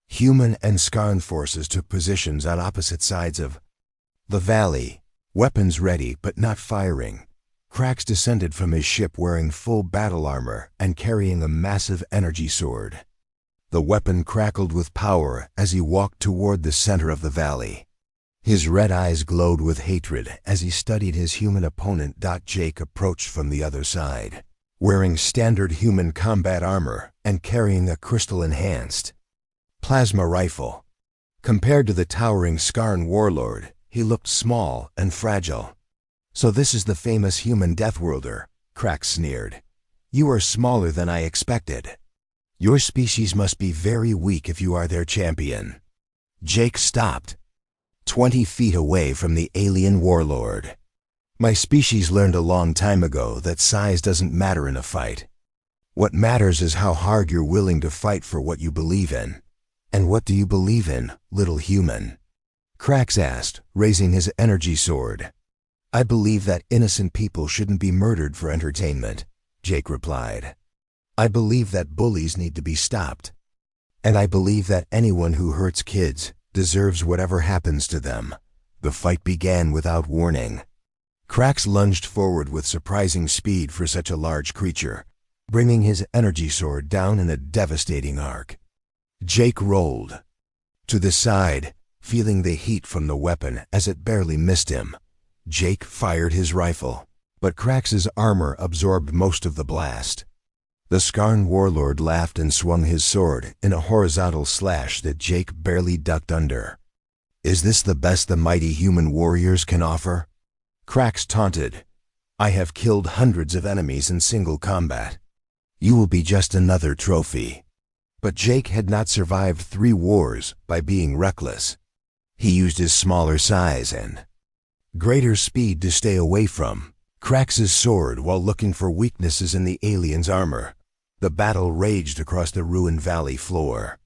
Human and Skarn forces took positions on opposite sides of the valley, weapons ready but not firing. Crax descended from his ship wearing full battle armor and carrying a massive energy sword. The weapon crackled with power as he walked toward the center of the valley. His red eyes glowed with hatred as he studied his human opponent. Jake approached from the other side, wearing standard human combat armor and carrying a crystal-enhanced plasma rifle. Compared to the towering Skarn warlord, he looked small and fragile. "So this is the famous human Deathworlder," Crax sneered. "You are smaller than I expected. Your species must be very weak if you are their champion." Jake stopped, 20 feet away from the alien warlord. "My species learned a long time ago that size doesn't matter in a fight. What matters is how hard you're willing to fight for what you believe in." "And what do you believe in, little human?" Crax asked, raising his energy sword. "I believe that innocent people shouldn't be murdered for entertainment," Jake replied. "I believe that bullies need to be stopped. And I believe that anyone who hurts kids deserves whatever happens to them." The fight began without warning. Crax lunged forward with surprising speed for such a large creature, bringing his energy sword down in a devastating arc. Jake rolled to the side, feeling the heat from the weapon as it barely missed him. Jake fired his rifle, but Crax's armor absorbed most of the blast. The Skarn warlord laughed and swung his sword in a horizontal slash that Jake barely ducked under. "Is this the best the mighty human warriors can offer?" Crax taunted. "I have killed hundreds of enemies in single combat. You will be just another trophy." But Jake had not survived 3 wars by being reckless. He used his smaller size and greater speed to stay away from Crax's sword while looking for weaknesses in the alien's armor. The battle raged across the ruined valley floor.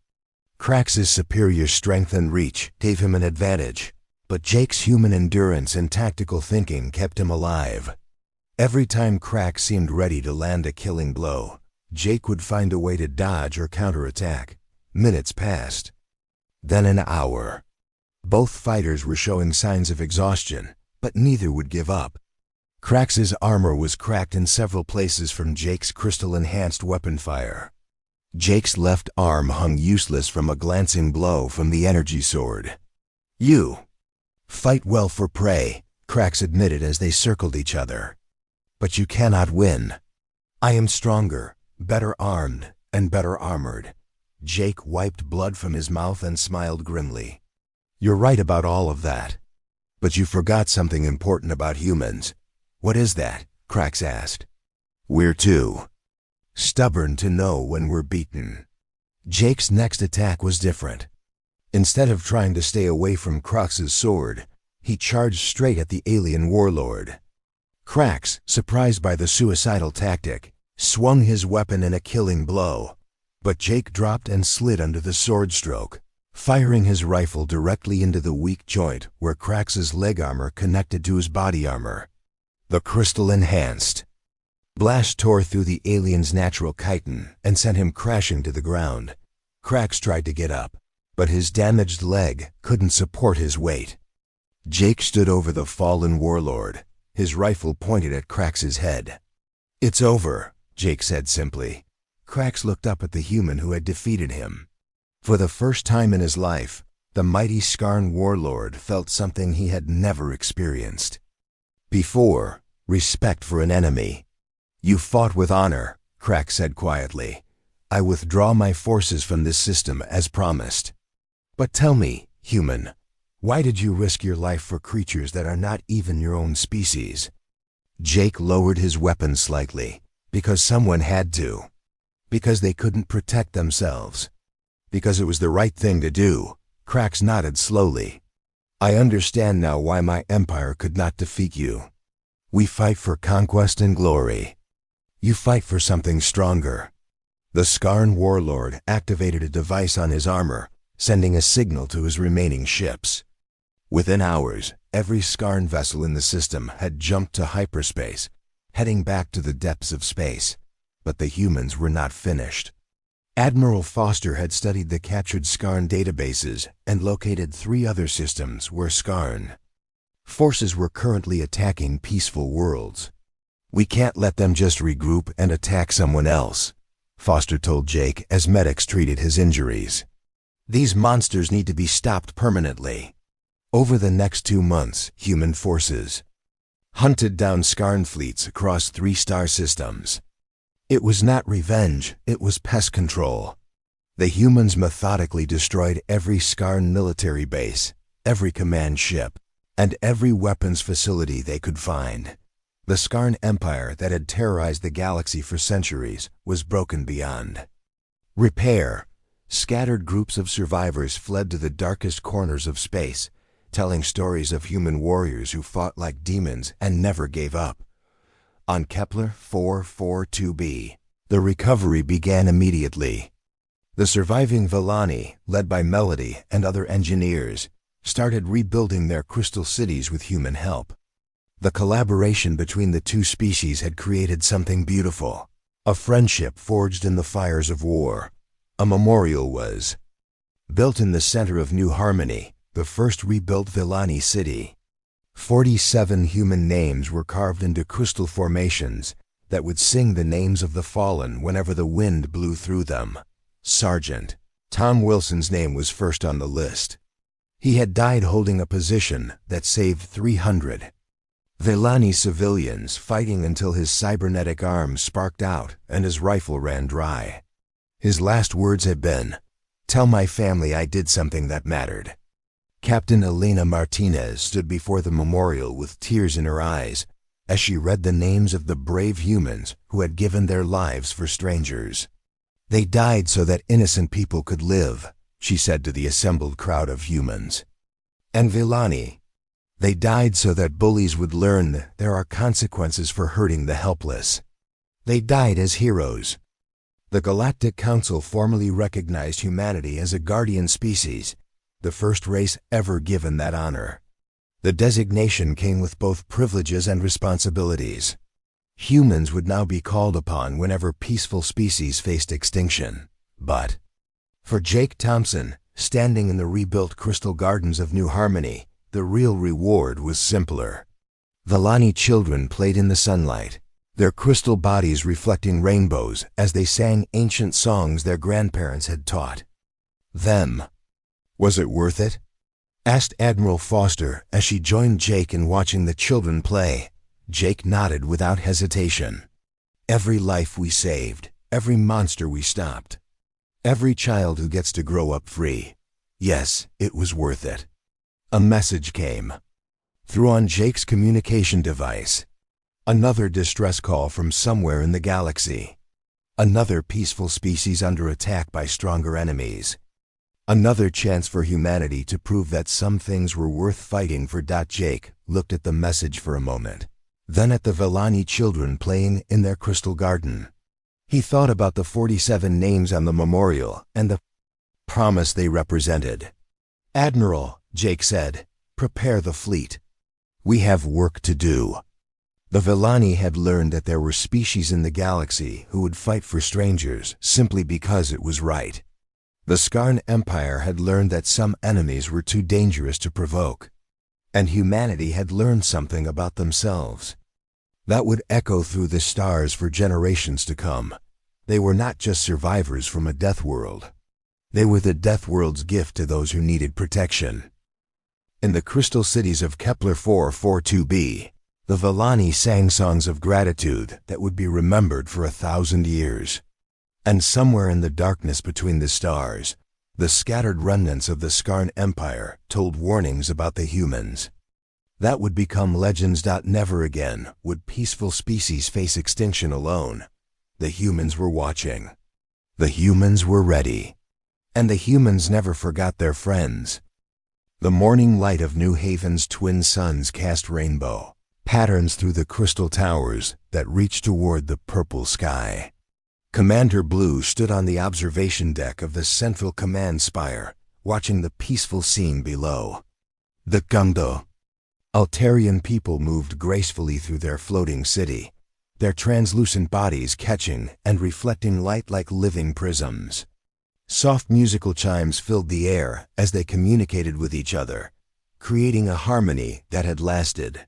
Crax's superior strength and reach gave him an advantage, but Jake's human endurance and tactical thinking kept him alive. Every time Crax seemed ready to land a killing blow, Jake would find a way to dodge or counterattack. Minutes passed. Then an hour. Both fighters were showing signs of exhaustion, but neither would give up. Crax's armor was cracked in several places from Jake's crystal-enhanced weapon fire. Jake's left arm hung useless from a glancing blow from the energy sword. "You fight well for prey," Crax admitted as they circled each other. "But you cannot win. I am stronger, better armed, and better armored." Jake wiped blood from his mouth and smiled grimly. "You're right about all of that. But you forgot something important about humans." "What is that?" Crax asked. "We're too stubborn to know when we're beaten." Jake's next attack was different. Instead of trying to stay away from Krax's sword, he charged straight at the alien warlord. Krax, surprised by the suicidal tactic, swung his weapon in a killing blow, but Jake dropped and slid under the sword stroke, firing his rifle directly into the weak joint where Krax's leg armor connected to his body armor. The crystal-enhanced blast tore through the alien's natural chitin and sent him crashing to the ground. Krax tried to get up, but his damaged leg couldn't support his weight. Jake stood over the fallen warlord, his rifle pointed at Krax's head. "It's over," Jake said simply. Krax looked up at the human who had defeated him. For the first time in his life, the mighty Skarn warlord felt something he had never experienced before: respect for an enemy. "You fought with honor," Krax said quietly. "I withdraw my forces from this system as promised. But tell me, human, why did you risk your life for creatures that are not even your own species?" Jake lowered his weapon slightly. "Because someone had to. Because they couldn't protect themselves. Because it was the right thing to do." Krax nodded slowly. "I understand now why my empire could not defeat you. We fight for conquest and glory. You fight for something stronger." The Skarn warlord activated a device on his armor, sending a signal to his remaining ships. Within hours, every Skarn vessel in the system had jumped to hyperspace, heading back to the depths of space. But the humans were not finished. Admiral Foster had studied the captured Skarn databases and located 3 other systems where Skarn forces were currently attacking peaceful worlds. "We can't let them just regroup and attack someone else," Foster told Jake as medics treated his injuries. "These monsters need to be stopped permanently." Over the next 2 months, human forces hunted down Skarn fleets across 3 star systems. It was not revenge, it was pest control. The humans methodically destroyed every Skarn military base, every command ship, and every weapons facility they could find. The Skarn Empire that had terrorized the galaxy for centuries was broken beyond repair. Scattered groups of survivors fled to the darkest corners of space, telling stories of human warriors who fought like demons and never gave up. On Kepler 442b, the recovery began immediately. The surviving Villani, led by Melody and other engineers, started rebuilding their crystal cities with human help. The collaboration between the 2 species had created something beautiful, a friendship forged in the fires of war. A memorial was built in the center of New Harmony, the first rebuilt Villani city. 47 human names were carved into crystal formations that would sing the names of the fallen whenever the wind blew through them. Sergeant Tom Wilson's name was first on the list. He had died holding a position that saved 300 Villani civilians, fighting until his cybernetic arm sparked out and his rifle ran dry. His last words had been, "Tell my family I did something that mattered." Captain Elena Martinez stood before the memorial with tears in her eyes as she read the names of the brave humans who had given their lives for strangers. "They died so that innocent people could live," she said to the assembled crowd of humans. "And Villani, they died so that bullies would learn there are consequences for hurting the helpless. They died as heroes." The Galactic Council formally recognized humanity as a guardian species, the first race ever given that honor. The designation came with both privileges and responsibilities. Humans would now be called upon whenever peaceful species faced extinction. But for Jake Thompson, standing in the rebuilt crystal gardens of New Harmony, the real reward was simpler. Villani children played in the sunlight, their crystal bodies reflecting rainbows as they sang ancient songs their grandparents had taught them. "Was it worth it?" asked Admiral Foster as she joined Jake in watching the children play. Jake nodded without hesitation. "Every life we saved, every monster we stopped, every child who gets to grow up free. Yes, it was worth it." A message came through on Jake's communication device. Another distress call from somewhere in the galaxy. Another peaceful species under attack by stronger enemies. Another chance for humanity to prove that some things were worth fighting for. Jake looked at the message for a moment, then at the Vellani children playing in their crystal garden. He thought about the 47 names on the memorial and the promise they represented. "Admiral," Jake said, "prepare the fleet. We have work to do." The Vellani had learned that there were species in the galaxy who would fight for strangers simply because it was right. The Skarn Empire had learned that some enemies were too dangerous to provoke. And humanity had learned something about themselves that would echo through the stars for generations to come. They were not just survivors from a death world. They were the death world's gift to those who needed protection. In the crystal cities of Kepler 442b, the Vellani sang songs of gratitude that would be remembered for 1,000 years. And somewhere in the darkness between the stars, the scattered remnants of the Skarn Empire told warnings about the humans. That would become legends. Never again would peaceful species face extinction alone. The humans were watching. The humans were ready. And the humans never forgot their friends. The morning light of New Haven's twin suns cast rainbow patterns through the crystal towers that reached toward the purple sky. Commander Blue stood on the observation deck of the central command spire, watching the peaceful scene below. The Gungdo Altarian people moved gracefully through their floating city, their translucent bodies catching and reflecting light like living prisms. Soft musical chimes filled the air as they communicated with each other, creating a harmony that had lasted.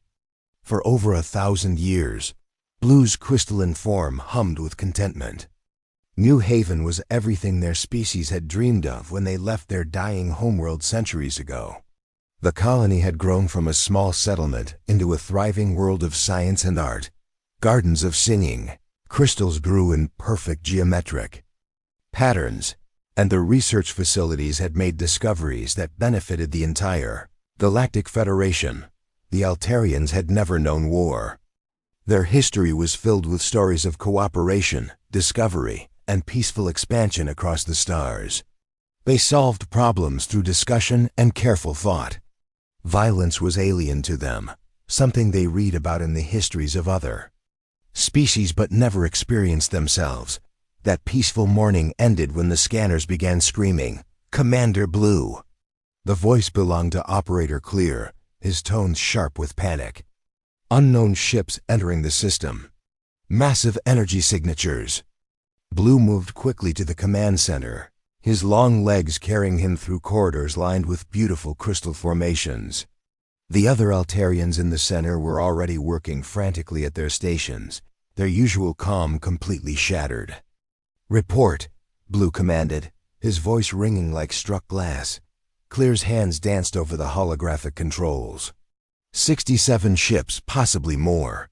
For over 1,000 years, Blue's crystalline form hummed with contentment. New Haven was everything their species had dreamed of when they left their dying homeworld centuries ago. The colony had grown from a small settlement into a thriving world of science and art. Gardens of singing, crystals grew in perfect geometric patterns, and the research facilities had made discoveries that benefited the entire Galactic Federation. The Altarians had never known war. Their history was filled with stories of cooperation, discovery, and peaceful expansion across the stars. They solved problems through discussion and careful thought. Violence was alien to them, something they read about in the histories of other species but never experienced themselves. That peaceful morning ended when the scanners began screaming, "Commander Blue!" The voice belonged to Operator Clear, his tones sharp with panic. Unknown ships entering the system. Massive energy signatures. Blue moved quickly to the command center, his long legs carrying him through corridors lined with beautiful crystal formations. The other Altarians in the center were already working frantically at their stations, their usual calm completely shattered. "Report," Blue commanded, his voice ringing like struck glass. Clear's hands danced over the holographic controls. 67 ships, possibly more.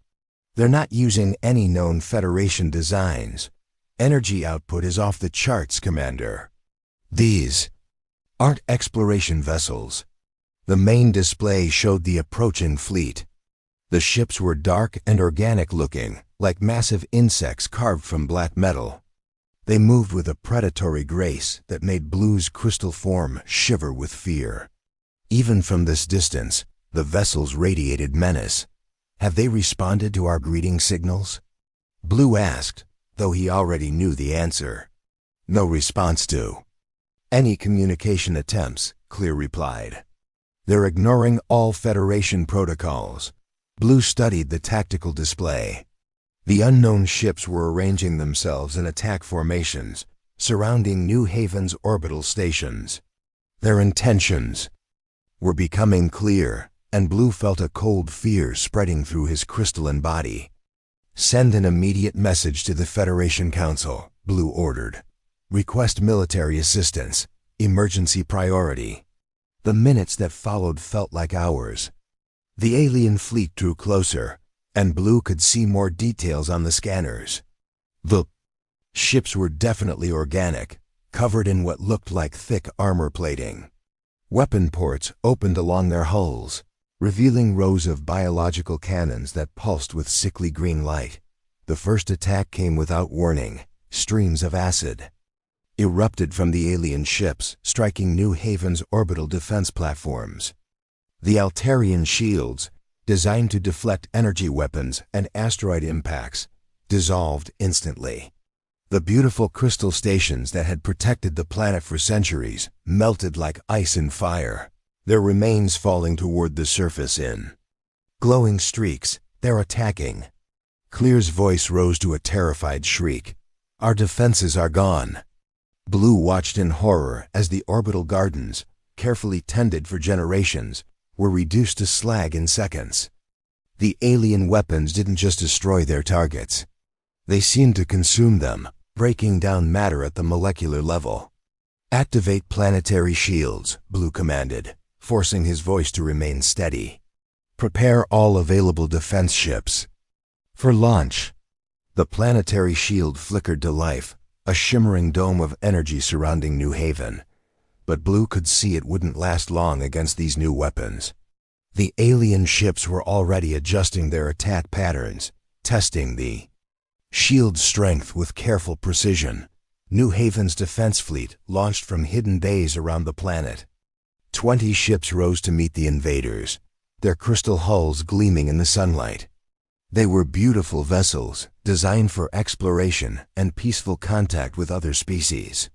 They're not using any known Federation designs. Energy output is off the charts, Commander. These aren't exploration vessels. The main display showed the approaching fleet. The ships were dark and organic looking, like massive insects carved from black metal. They moved with a predatory grace that made Blue's crystal form shiver with fear. Even from this distance, the vessels radiated menace. "Have they responded to our greeting signals?" Blue asked, though he already knew the answer. "No response to any communication attempts," Clear replied. "They're ignoring all Federation protocols." Blue studied the tactical display. The unknown ships were arranging themselves in attack formations, surrounding New Haven's orbital stations. Their intentions were becoming clear, and Blue felt a cold fear spreading through his crystalline body. "Send an immediate message to the Federation Council," Blue ordered. "Request military assistance. Emergency priority." The minutes that followed felt like hours. The alien fleet drew closer, and Blue could see more details on the scanners. The ships were definitely organic, covered in what looked like thick armor plating. Weapon ports opened along their hulls, revealing rows of biological cannons that pulsed with sickly green light. The first attack came without warning, streams of acid erupted from the alien ships, striking New Haven's orbital defense platforms. The Altarian shields, designed to deflect energy weapons and asteroid impacts, dissolved instantly. The beautiful crystal stations that had protected the planet for centuries melted like ice in fire, their remains falling toward the surface in glowing streaks. They're attacking. Clear's voice rose to a terrified shriek. Our defenses are gone. Blue watched in horror as the orbital gardens, carefully tended for generations, were reduced to slag in seconds. The alien weapons didn't just destroy their targets. They seemed to consume them, breaking down matter at the molecular level. Activate planetary shields, Blue commanded, forcing his voice to remain steady. Prepare all available defense ships for launch. The planetary shield flickered to life, a shimmering dome of energy surrounding New Haven. But Blue could see it wouldn't last long against these new weapons. The alien ships were already adjusting their attack patterns, testing the shield's strength with careful precision. New Haven's defense fleet launched from hidden bays around the planet. 20 ships rose to meet the invaders, their crystal hulls gleaming in the sunlight. They were beautiful vessels, designed for exploration and peaceful contact with other species.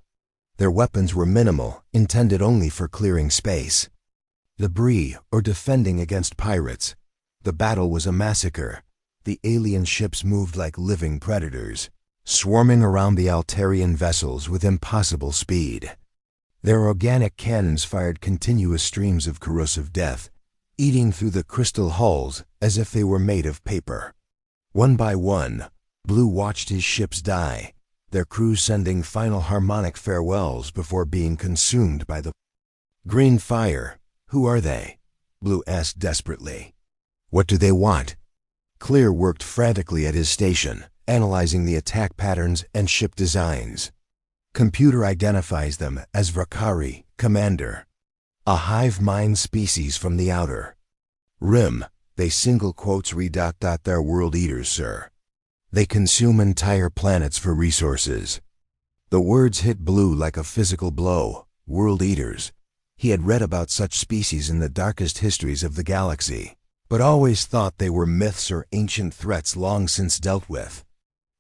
Their weapons were minimal, intended only for clearing space. Debris or defending against pirates. The battle was a massacre. The alien ships moved like living predators, swarming around the Altarian vessels with impossible speed. Their organic cannons fired continuous streams of corrosive death, eating through the crystal hulls as if they were made of paper. One by one, Blue watched his ships die, their crews sending final harmonic farewells before being consumed by the green fire. Who are they? Blue asked desperately. What do they want? Clear worked frantically at his station, analyzing the attack patterns and ship designs. Computer identifies them as Vakari, Commander. A hive mind species from the outer rim. They single quotes They're world eaters, sir. They consume entire planets for resources. The words hit Blue like a physical blow. World eaters. He had read about such species in the darkest histories of the galaxy, but always thought they were myths or ancient threats long since dealt with.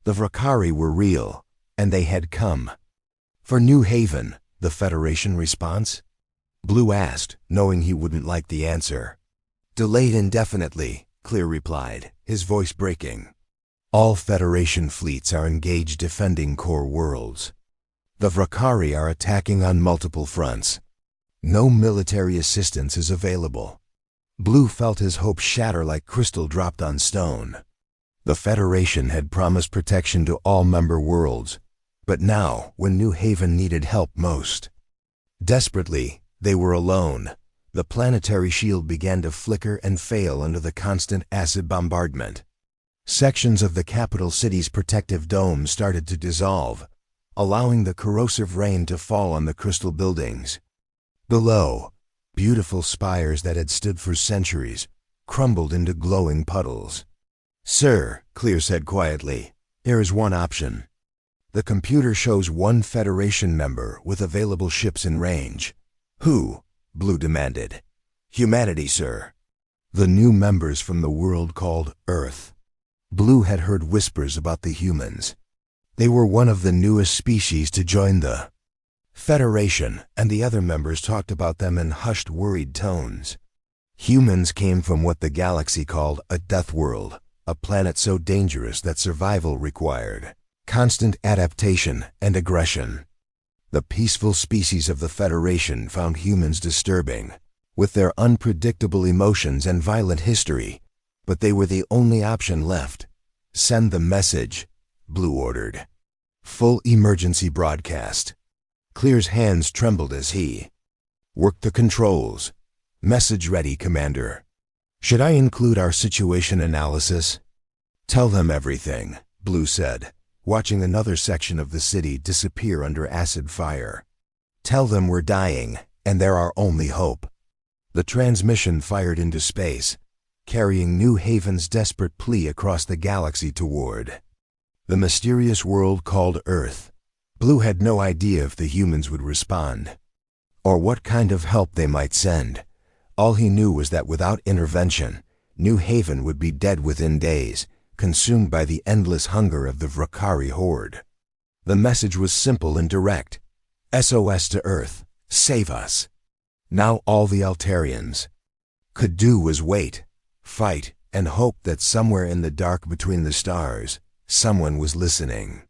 The Vakari were real, and they had come. For New Haven, the Federation response? Blue asked, knowing he wouldn't like the answer. Delayed indefinitely, Clear replied, his voice breaking. All Federation fleets are engaged defending core worlds. The Vakari are attacking on multiple fronts. No military assistance is available. Blue felt his hopes shatter like crystal dropped on stone. The Federation had promised protection to all member worlds, but now, when New Haven needed help most desperately, they were alone. The planetary shield began to flicker and fail under the constant acid bombardment. Sections of the capital city's protective dome started to dissolve, allowing the corrosive rain to fall on the crystal buildings. Below, beautiful spires that had stood for centuries crumbled into glowing puddles. Sir, Clear said quietly, there is one option. The computer shows one Federation member with available ships in range. Who? Blue demanded. Humanity, sir. The new members from the world called Earth. Blue had heard whispers about the humans. They were one of the newest species to join the Federation, and the other members talked about them in hushed, worried tones. Humans came from what the galaxy called a death world, a planet so dangerous that survival required constant adaptation and aggression. The peaceful species of the Federation found humans disturbing, with their unpredictable emotions and violent history, but they were the only option left. Send the message, Blue ordered. Full emergency broadcast. Clear's hands trembled as he worked the controls. Message ready, Commander. Should I include our situation analysis? Tell them everything, Blue said, watching another section of the city disappear under acid fire. Tell them we're dying, and they're our only hope. The transmission fired into space, carrying New Haven's desperate plea across the galaxy toward the mysterious world called Earth. Blue had no idea if the humans would respond, or what kind of help they might send. All he knew was that without intervention, New Haven would be dead within days, consumed by the endless hunger of the Vrakari horde. The message was simple and direct. SOS to Earth, save us. Now all the Altarians could do was wait, fight, and hope that somewhere in the dark between the stars, someone was listening.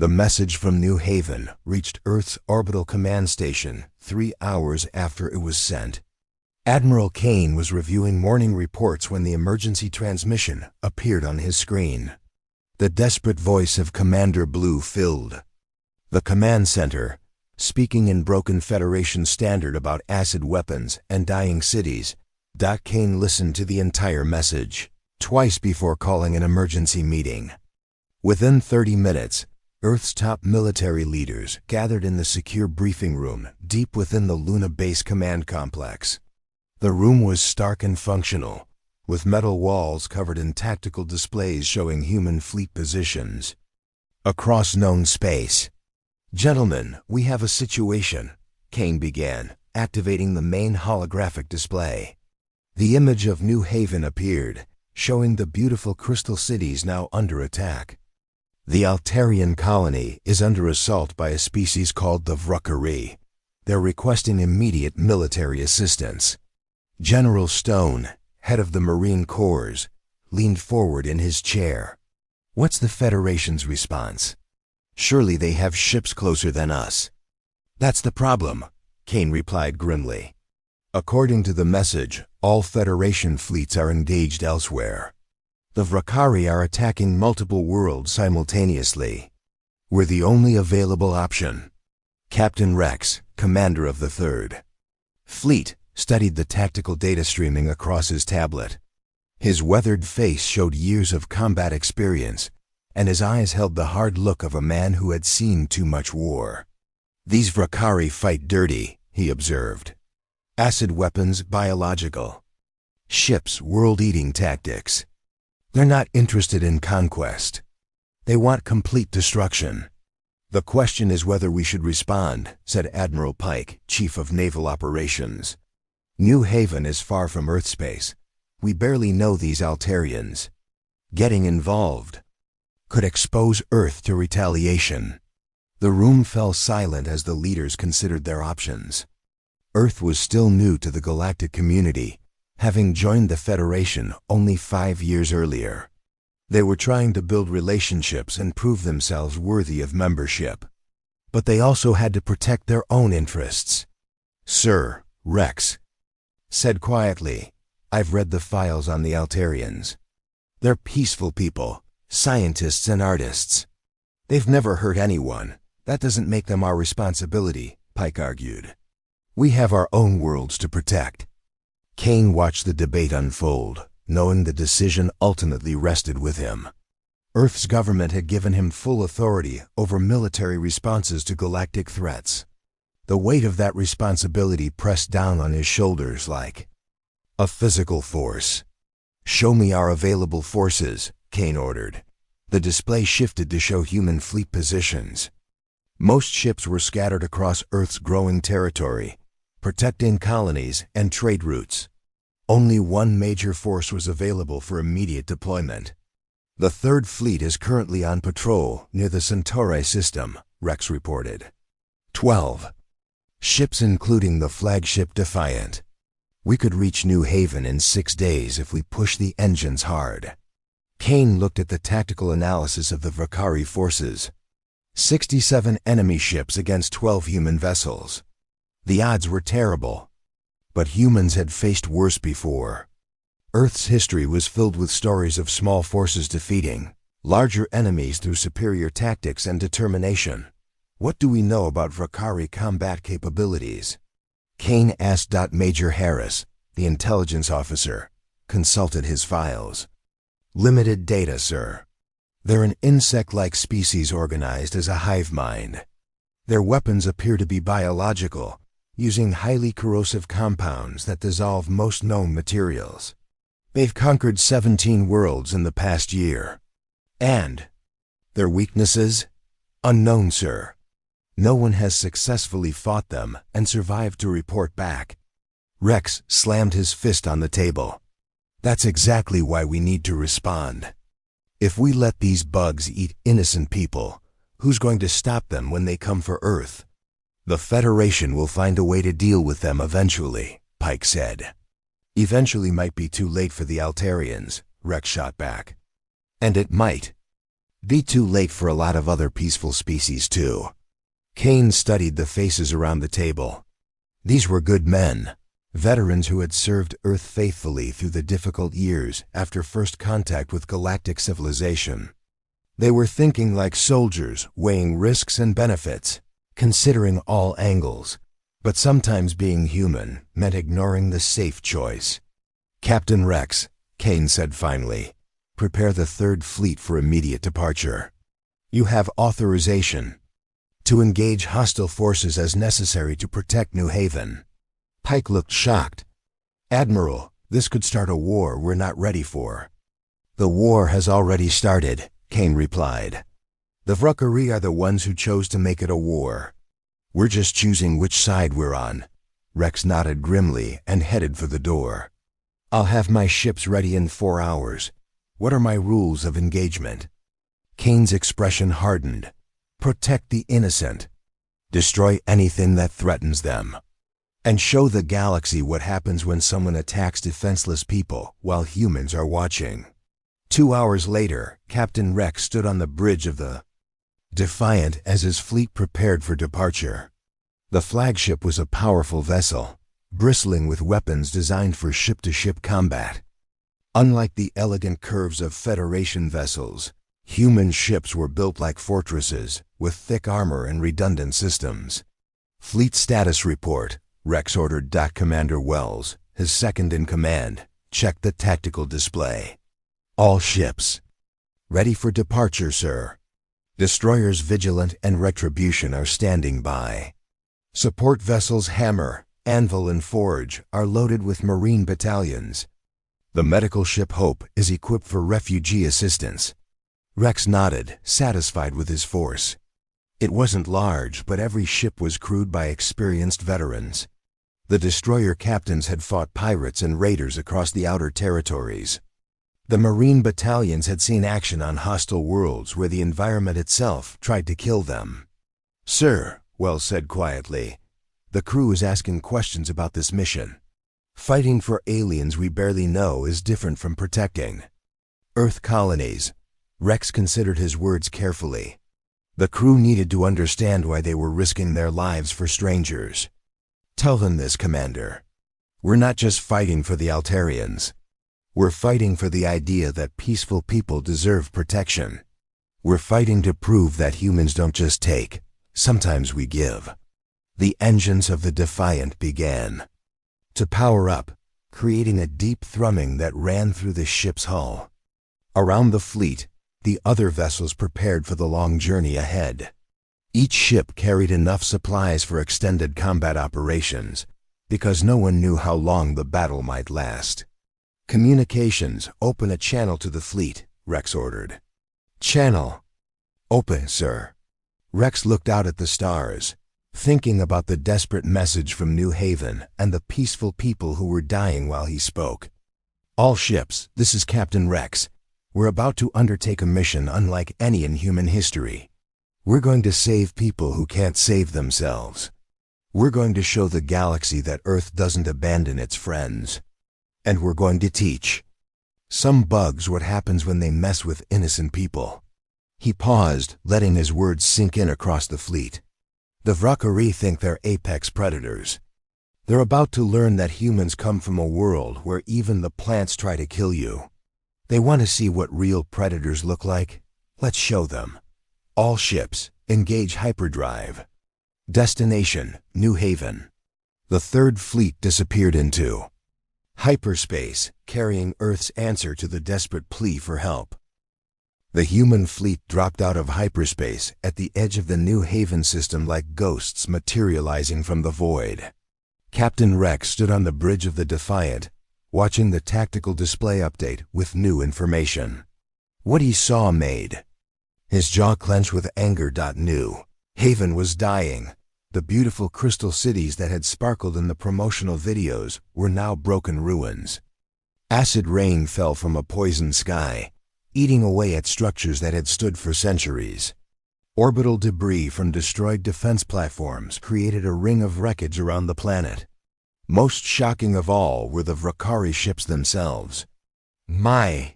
The message from New Haven reached Earth's orbital command station 3 hours after it was sent. Admiral Kane was reviewing morning reports when the emergency transmission appeared on his screen. The desperate voice of Commander Blue filled the command center, speaking in broken Federation standard about acid weapons and dying cities. Kane listened to the entire message, twice before calling an emergency meeting. Within 30 minutes, Earth's top military leaders gathered in the secure briefing room deep within the Luna Base command complex. The room was stark and functional, with metal walls covered in tactical displays showing human fleet positions across known space. "Gentlemen, we have a situation," Kane began, activating the main holographic display. The image of New Haven appeared, showing the beautiful crystal cities now under attack. The Altarian colony is under assault by a species called the Vrakari. They're requesting immediate military assistance. General Stone, head of the Marine Corps, leaned forward in his chair. "What's the Federation's response? Surely they have ships closer than us." "That's the problem," Kane replied grimly. "According to the message, all Federation fleets are engaged elsewhere. The Vrakari are attacking multiple worlds simultaneously. We're the only available option." Captain Rex, commander of the 3rd Fleet, studied the tactical data streaming across his tablet. His weathered face showed years of combat experience, and his eyes held the hard look of a man who had seen too much war. "These Vrakari fight dirty," he observed. "Acid weapons, biological. Ships, world-eating tactics. They're not interested in conquest. They want complete destruction. The question is whether we should respond," said Admiral Pike, Chief of Naval Operations. "New Haven is far from Earth space. We barely know these Altarians. Getting involved could expose Earth to retaliation." The room fell silent as the leaders considered their options. Earth was still new to the galactic community, having joined the Federation only 5 years earlier. They were trying to build relationships and prove themselves worthy of membership. But they also had to protect their own interests. "Sir," Rex said quietly, "I've read the files on the Altarians. They're peaceful people, scientists and artists. They've never hurt anyone. That doesn't make them our responsibility," Pike argued. "We have our own worlds to protect." Kane watched the debate unfold, knowing the decision ultimately rested with him. Earth's government had given him full authority over military responses to galactic threats. The weight of that responsibility pressed down on his shoulders like a physical force. "Show me our available forces," Kane ordered. The display shifted to show human fleet positions. Most ships were scattered across Earth's growing territory, protecting colonies and trade routes. Only one major force was available for immediate deployment. "The 3rd Fleet is currently on patrol near the Centauri system," Rex reported. 12 ships including the flagship Defiant. "We could reach New Haven in 6 days if we push the engines hard." Kane looked at the tactical analysis of the Vrakari forces. 67 enemy ships against 12 human vessels. The odds were terrible. But humans had faced worse before. Earth's history was filled with stories of small forces defeating larger enemies through superior tactics and determination. "What do we know about Vrakari combat capabilities?" Kane asked. Major Harris, the intelligence officer, consulted his files. "Limited data, sir. They're an insect-like species organized as a hive mind. Their weapons appear to be biological, using highly corrosive compounds that dissolve most known materials. They've conquered 17 worlds in the past year. And their weaknesses? Unknown, sir. No one has successfully fought them and survived to report back. Rex slammed his fist on the table. That's exactly why we need to respond. If we let these bugs eat innocent people, who's going to stop them when they come for Earth? The Federation will find a way to deal with them eventually, Pike said. Eventually might be too late for the Altarians, Rex shot back. And it might be too late for a lot of other peaceful species too. Kane studied the faces around the table. These were good men, veterans who had served Earth faithfully through the difficult years after first contact with galactic civilization. They were thinking like soldiers, weighing risks and benefits, considering all angles. But sometimes being human meant ignoring the safe choice. Captain Rex, Kane said finally, prepare the Third Fleet for immediate departure. You have authorization to engage hostile forces as necessary to protect New Haven. Pike looked shocked. Admiral, this could start a war we're not ready for. The war has already started, Kane replied. The Vrukari are the ones who chose to make it a war. We're just choosing which side we're on. Rex nodded grimly and headed for the door. I'll have my ships ready in 4 hours. What are my rules of engagement? Kane's expression hardened. Protect the innocent. Destroy anything that threatens them. And show the galaxy what happens when someone attacks defenseless people while humans are watching. 2 hours later, Captain Rex stood on the bridge of the Defiant as his fleet prepared for departure. The flagship was a powerful vessel, bristling with weapons designed for ship-to-ship combat. Unlike the elegant curves of Federation vessels, human ships were built like fortresses, with thick armor and redundant systems. Fleet status report, Rex ordered. Commander Wells, his second in command, checked the tactical display. All ships ready for departure, sir. Destroyers Vigilant and Retribution are standing by. Support vessels Hammer, Anvil and Forge are loaded with Marine battalions. The medical ship Hope is equipped for refugee assistance. Rex nodded, satisfied with his force. It wasn't large, but every ship was crewed by experienced veterans. The destroyer captains had fought pirates and raiders across the outer territories. The Marine battalions had seen action on hostile worlds where the environment itself tried to kill them. "Sir," Wells said quietly, "the crew is asking questions about this mission. Fighting for aliens we barely know is different from protecting Earth colonies." Rex considered his words carefully. The crew needed to understand why they were risking their lives for strangers. "Tell them this, Commander. We're not just fighting for the Altarians. We're fighting for the idea that peaceful people deserve protection. We're fighting to prove that humans don't just take, sometimes we give." The engines of the Defiant began to power up, creating a deep thrumming that ran through the ship's hull. Around the fleet, the other vessels prepared for the long journey ahead. Each ship carried enough supplies for extended combat operations, because no one knew how long the battle might last. "Communications, open a channel to the fleet," Rex ordered. "Channel open, sir." Rex looked out at the stars, thinking about the desperate message from New Haven and the peaceful people who were dying while he spoke. "All ships, this is Captain Rex. We're about to undertake a mission unlike any in human history. We're going to save people who can't save themselves. We're going to show the galaxy that Earth doesn't abandon its friends. And we're going to teach some bugs what happens when they mess with innocent people." He paused, letting his words sink in across the fleet. "The Vrukari think they're apex predators. They're about to learn that humans come from a world where even the plants try to kill you. They want to see what real predators look like. Let's show them. All ships, engage hyperdrive. Destination, New Haven." The Third Fleet disappeared into hyperspace, carrying Earth's answer to the desperate plea for help. The human fleet dropped out of hyperspace at the edge of the New Haven system like ghosts materializing from the void. Captain Rex stood on the bridge of the Defiant, watching the tactical display update with new information. What he saw made his jaw clench with anger. New Haven was dying. The beautiful crystal cities that had sparkled in the promotional videos were now broken ruins. Acid rain fell from a poisoned sky, eating away at structures that had stood for centuries. Orbital debris from destroyed defense platforms created a ring of wreckage around the planet. Most shocking of all were the Vrakari ships themselves. "My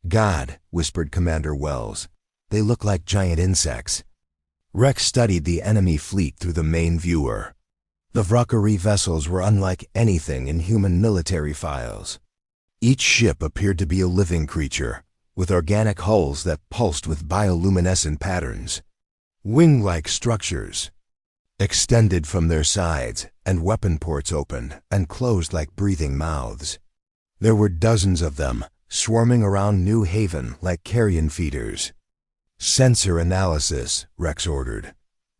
God," whispered Commander Wells. "They look like giant insects." Rex studied the enemy fleet through the main viewer. The Vrakari vessels were unlike anything in human military files. Each ship appeared to be a living creature, with organic hulls that pulsed with bioluminescent patterns. Wing-like structures extended from their sides, and weapon ports opened and closed like breathing mouths. There were dozens of them, swarming around New Haven like carrion feeders. "Sensor analysis," Rex ordered.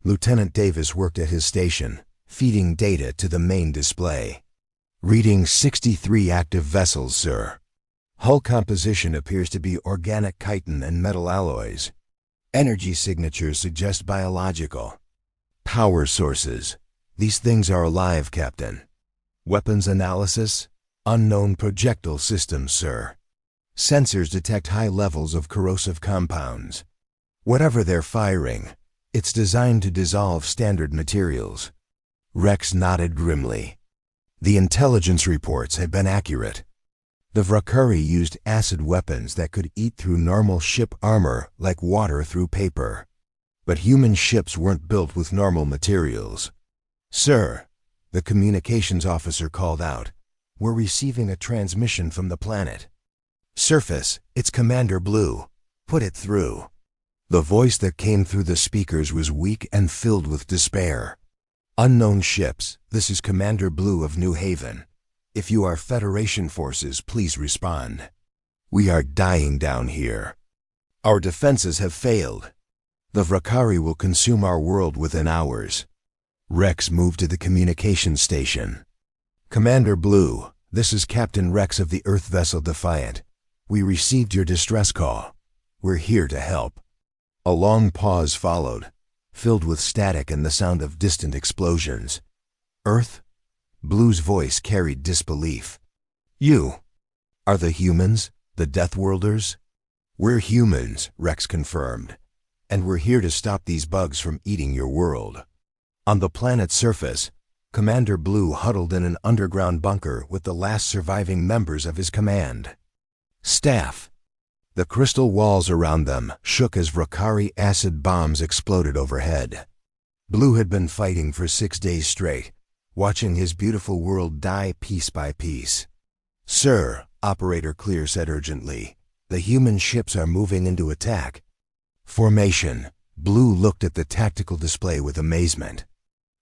Lieutenant Davis worked at his station, feeding data to the main display. "Reading 63 active vessels, sir. Hull composition appears to be organic chitin and metal alloys. Energy signatures suggest biological. Power sources. These things are alive, Captain. Weapons analysis. Unknown projectile systems, sir. Sensors detect high levels of corrosive compounds. Whatever they're firing, it's designed to dissolve standard materials." Rex nodded grimly. The intelligence reports had been accurate. The Vrakari used acid weapons that could eat through normal ship armor like water through paper. But human ships weren't built with normal materials. "Sir," the communications officer called out, "we're receiving a transmission from the planet." "Surface, it's Commander Blue. Put it through." The voice that came through the speakers was weak and filled with despair. "Unknown ships, this is Commander Blue of New Haven. If you are Federation forces, please respond. We are dying down here. Our defenses have failed. The Vrakari will consume our world within hours." Rex moved to the communications station. "Commander Blue, this is Captain Rex of the Earth vessel Defiant. We received your distress call. We're here to help." A long pause followed, filled with static and the sound of distant explosions. "Earth?" Blue's voice carried disbelief. "You are the humans, the Deathworlders?" "We're humans," Rex confirmed, "and we're here to stop these bugs from eating your world." On the planet's surface, Commander Blue huddled in an underground bunker with the last surviving members of his command. Staff. The crystal walls around them shook as Vrakari acid bombs exploded overhead. Blue had been fighting for 6 days straight, watching his beautiful world die piece by piece. "Sir," Operator Clear said urgently, "the human ships are moving into attack." Formation. Blue looked at the tactical display with amazement.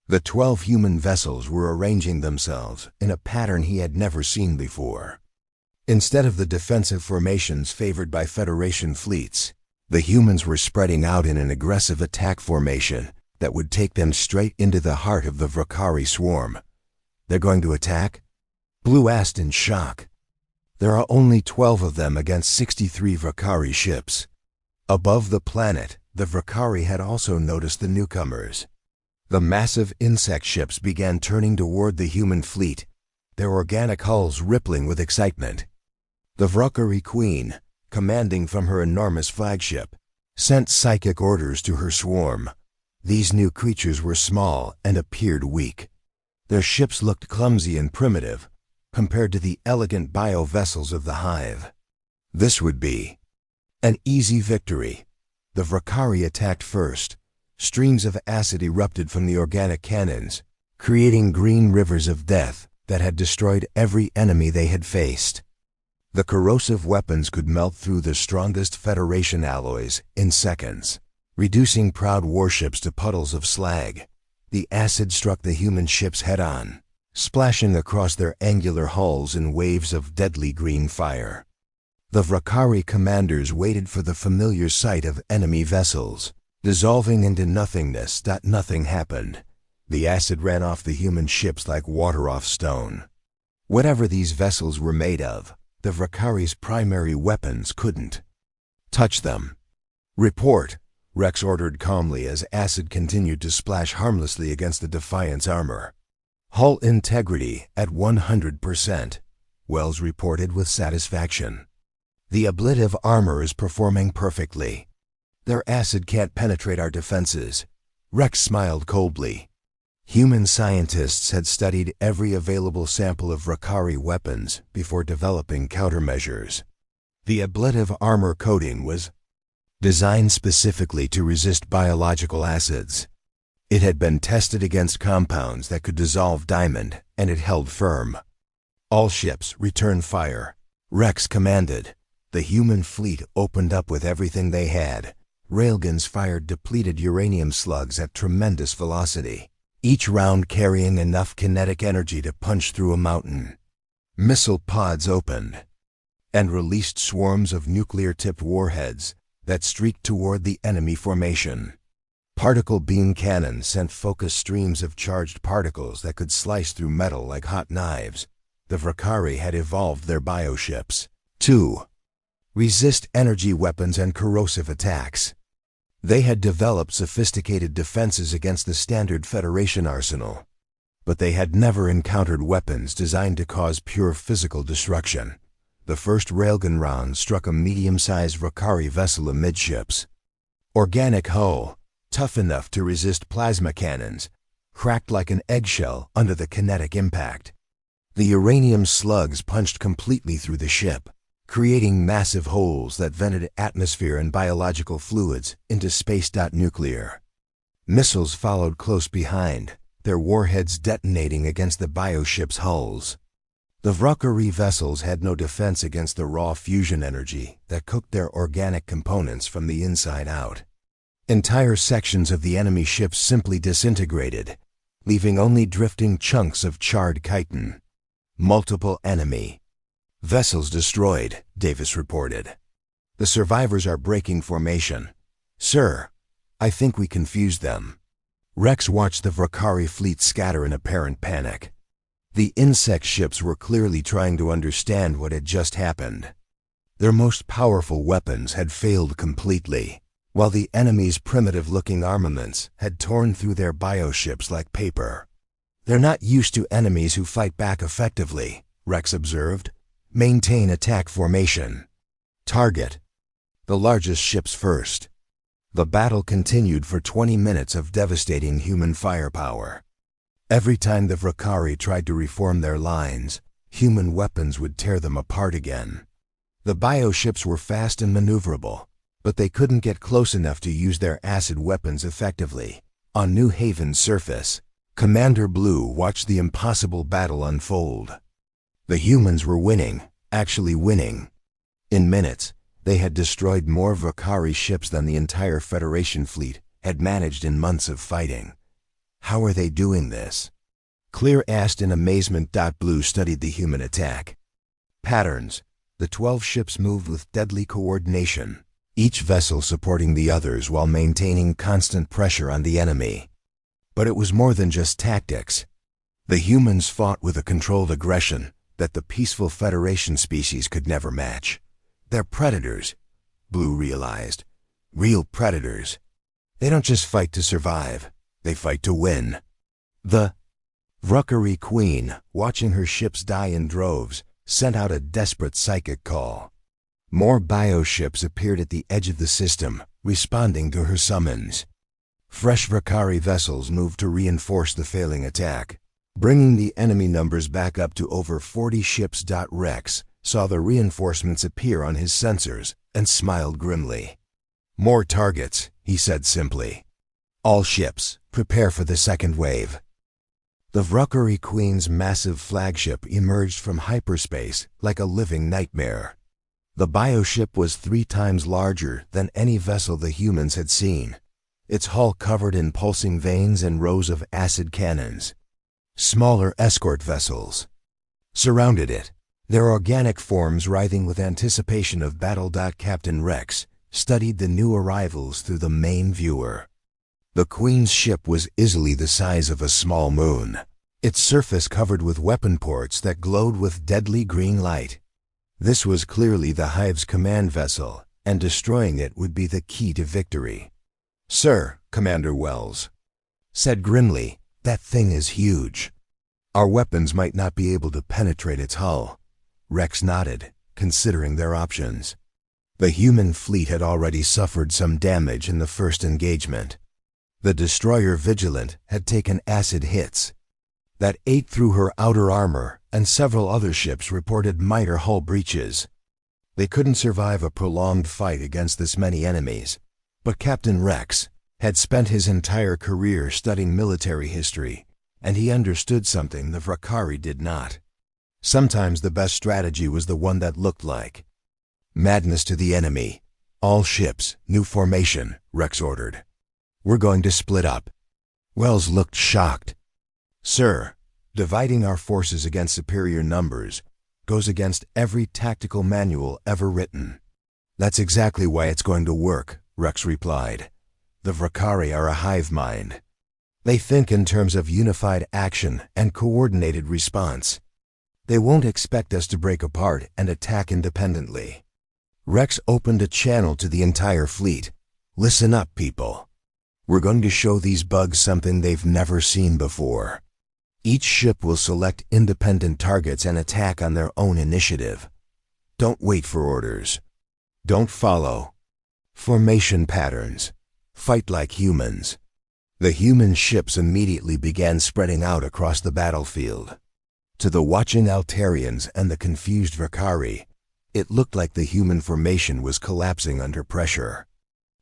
The 12 human vessels were arranging themselves in a pattern he had never seen before. Instead of the defensive formations favored by Federation fleets, the humans were spreading out in an aggressive attack formation that would take them straight into the heart of the Vrakari swarm. "They're going to attack?" Blue asked in shock. "There are only 12 of them against 63 Vrakari ships." Above the planet, the Vrakari had also noticed the newcomers. The massive insect ships began turning toward the human fleet, their organic hulls rippling with excitement. The Vrakari Queen, commanding from her enormous flagship, sent psychic orders to her swarm. These new creatures were small and appeared weak. Their ships looked clumsy and primitive, compared to the elegant bio-vessels of the hive. This would be an easy victory. The Vrakari attacked first. Streams of acid erupted from the organic cannons, creating green rivers of death that had destroyed every enemy they had faced. The corrosive weapons could melt through the strongest Federation alloys in seconds, reducing proud warships to puddles of slag. The acid struck the human ships head-on, splashing across their angular hulls in waves of deadly green fire. The Vrakari commanders waited for the familiar sight of enemy vessels. Dissolving into nothingness, nothing happened. The acid ran off the human ships like water off stone. Whatever these vessels were made of, the Vrakari's primary weapons couldn't touch them. "Report," Rex ordered calmly as acid continued to splash harmlessly against the Defiant's armor. "Hull integrity at 100%, Wells reported with satisfaction. "The ablative armor is performing perfectly. Their acid can't penetrate our defenses." Rex smiled coldly. Human scientists had studied every available sample of Rakari weapons before developing countermeasures. The ablative armor coating was designed specifically to resist biological acids. It had been tested against compounds that could dissolve diamond, and it held firm. "All ships, return fire," Rex commanded. The human fleet opened up with everything they had. Railguns fired depleted uranium slugs at tremendous velocity, each round carrying enough kinetic energy to punch through a mountain. Missile pods opened and released swarms of nuclear-tipped warheads that streaked toward the enemy formation. Particle beam cannons sent focused streams of charged particles that could slice through metal like hot knives. The Vakari had evolved their bioships to resist energy weapons and corrosive attacks. They had developed sophisticated defenses against the standard Federation arsenal, but they had never encountered weapons designed to cause pure physical destruction. The first railgun round struck a medium-sized Vakari vessel amidships. Organic hull, tough enough to resist plasma cannons, cracked like an eggshell under the kinetic impact. The uranium slugs punched completely through the ship, creating massive holes that vented atmosphere and biological fluids into space. Nuclear missiles followed close behind, their warheads detonating against the bioship's hulls. The Vakari vessels had no defense against the raw fusion energy that cooked their organic components from the inside out. Entire sections of the enemy ships simply disintegrated, leaving only drifting chunks of charred chitin. Multiple enemy vessels destroyed, Davis reported. "The survivors are breaking formation. Sir, I think we confused them." Rex watched the Vakari fleet scatter in apparent panic. The insect ships were clearly trying to understand what had just happened. Their most powerful weapons had failed completely, while the enemy's primitive-looking armaments had torn through their bioships like paper. "They're not used to enemies who fight back effectively," Rex observed. "Maintain attack formation. Target the largest ships first." The battle continued for 20 minutes of devastating human firepower. Every time the Vakari tried to reform their lines, human weapons would tear them apart again. The bioships were fast and maneuverable, but they couldn't get close enough to use their acid weapons effectively. On New Haven's surface, Commander Blue watched the impossible battle unfold. The humans were winning, actually winning. In minutes, they had destroyed more Vakari ships than the entire Federation fleet had managed in months of fighting. How are they doing this? Clear asked in amazement. Blue studied the human attack patterns. The 12 ships moved with deadly coordination, each vessel supporting the others while maintaining constant pressure on the enemy. But it was more than just tactics. The humans fought with a controlled aggression that the peaceful Federation species could never match. They're predators, Blue realized. Real predators. They don't just fight to survive, they fight to win. The Vakari Queen, watching her ships die in droves, sent out a desperate psychic call. More bioships appeared at the edge of the system, responding to her summons. Fresh Vakari vessels moved to reinforce the failing attack, bringing the enemy numbers back up to over 40 ships. Rex saw the reinforcements appear on his sensors and smiled grimly. "More targets," he said simply. "All ships, prepare for the second wave." The Vakari Queen's massive flagship emerged from hyperspace like a living nightmare. The bioship was 3 times larger than any vessel the humans had seen, its hull covered in pulsing veins and rows of acid cannons. Smaller escort vessels surrounded it, their organic forms writhing with anticipation of battle. Captain Rex studied the new arrivals through the main viewer. The Queen's ship was easily the size of a small moon, its surface covered with weapon ports that glowed with deadly green light. This was clearly the Hive's command vessel, and destroying it would be the key to victory. "Sir," Commander Wells said grimly, "that thing is huge. Our weapons might not be able to penetrate its hull." Rex nodded, considering their options. The human fleet had already suffered some damage in the first engagement. The destroyer Vigilant had taken acid hits that ate through her outer armor, and several other ships reported minor hull breaches. They couldn't survive a prolonged fight against this many enemies, but Captain Rex had spent his entire career studying military history, and he understood something the Vrakari did not. Sometimes the best strategy was the one that looked like madness to the enemy. "All ships, new formation," Rex ordered. "We're going to split up." Wells looked shocked. "Sir, dividing our forces against superior numbers goes against every tactical manual ever written." "That's exactly why it's going to work," Rex replied. "The Vrakari are a hive mind. They think in terms of unified action and coordinated response. They won't expect us to break apart and attack independently." Rex opened a channel to the entire fleet. "Listen up, people. We're going to show these bugs something they've never seen before. Each ship will select independent targets and attack on their own initiative. Don't wait for orders. Don't follow formation patterns. Fight like humans." The human ships immediately began spreading out across the battlefield. To the watching Altarians and the confused Vrakari, it looked like the human formation was collapsing under pressure.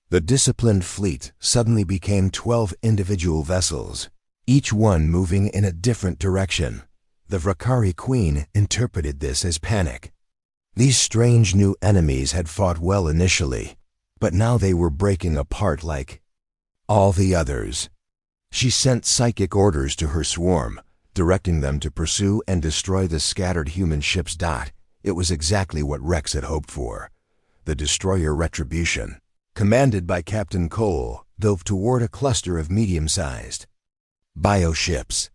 The disciplined fleet suddenly became 12 individual vessels, each one moving in a different direction. The Vrakari Queen interpreted this as panic. These strange new enemies had fought well initially, but now they were breaking apart like all the others. She sent psychic orders to her swarm, directing them to pursue and destroy the scattered human ships. It was exactly what Rex had hoped for. The destroyer Retribution, commanded by Captain Cole, dove toward a cluster of medium-sized bioships.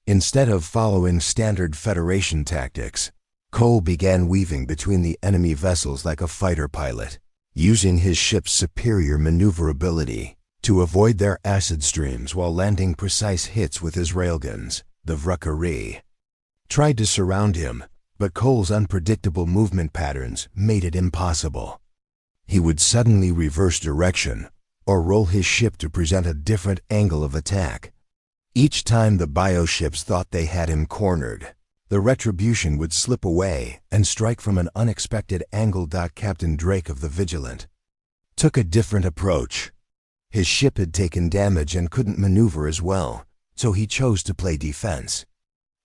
Instead of following standard Federation tactics, Cole began weaving between the enemy vessels like a fighter pilot, using his ship's superior maneuverability to avoid their acid streams while landing precise hits with his railguns. The Vrakari tried to surround him, but Cole's unpredictable movement patterns made it impossible. He would suddenly reverse direction or roll his ship to present a different angle of attack. Each time the bioships thought they had him cornered, the Retribution would slip away and strike from an unexpected angle. Captain Drake of the Vigilant took a different approach. His ship had taken damage and couldn't maneuver as well, so he chose to play defense.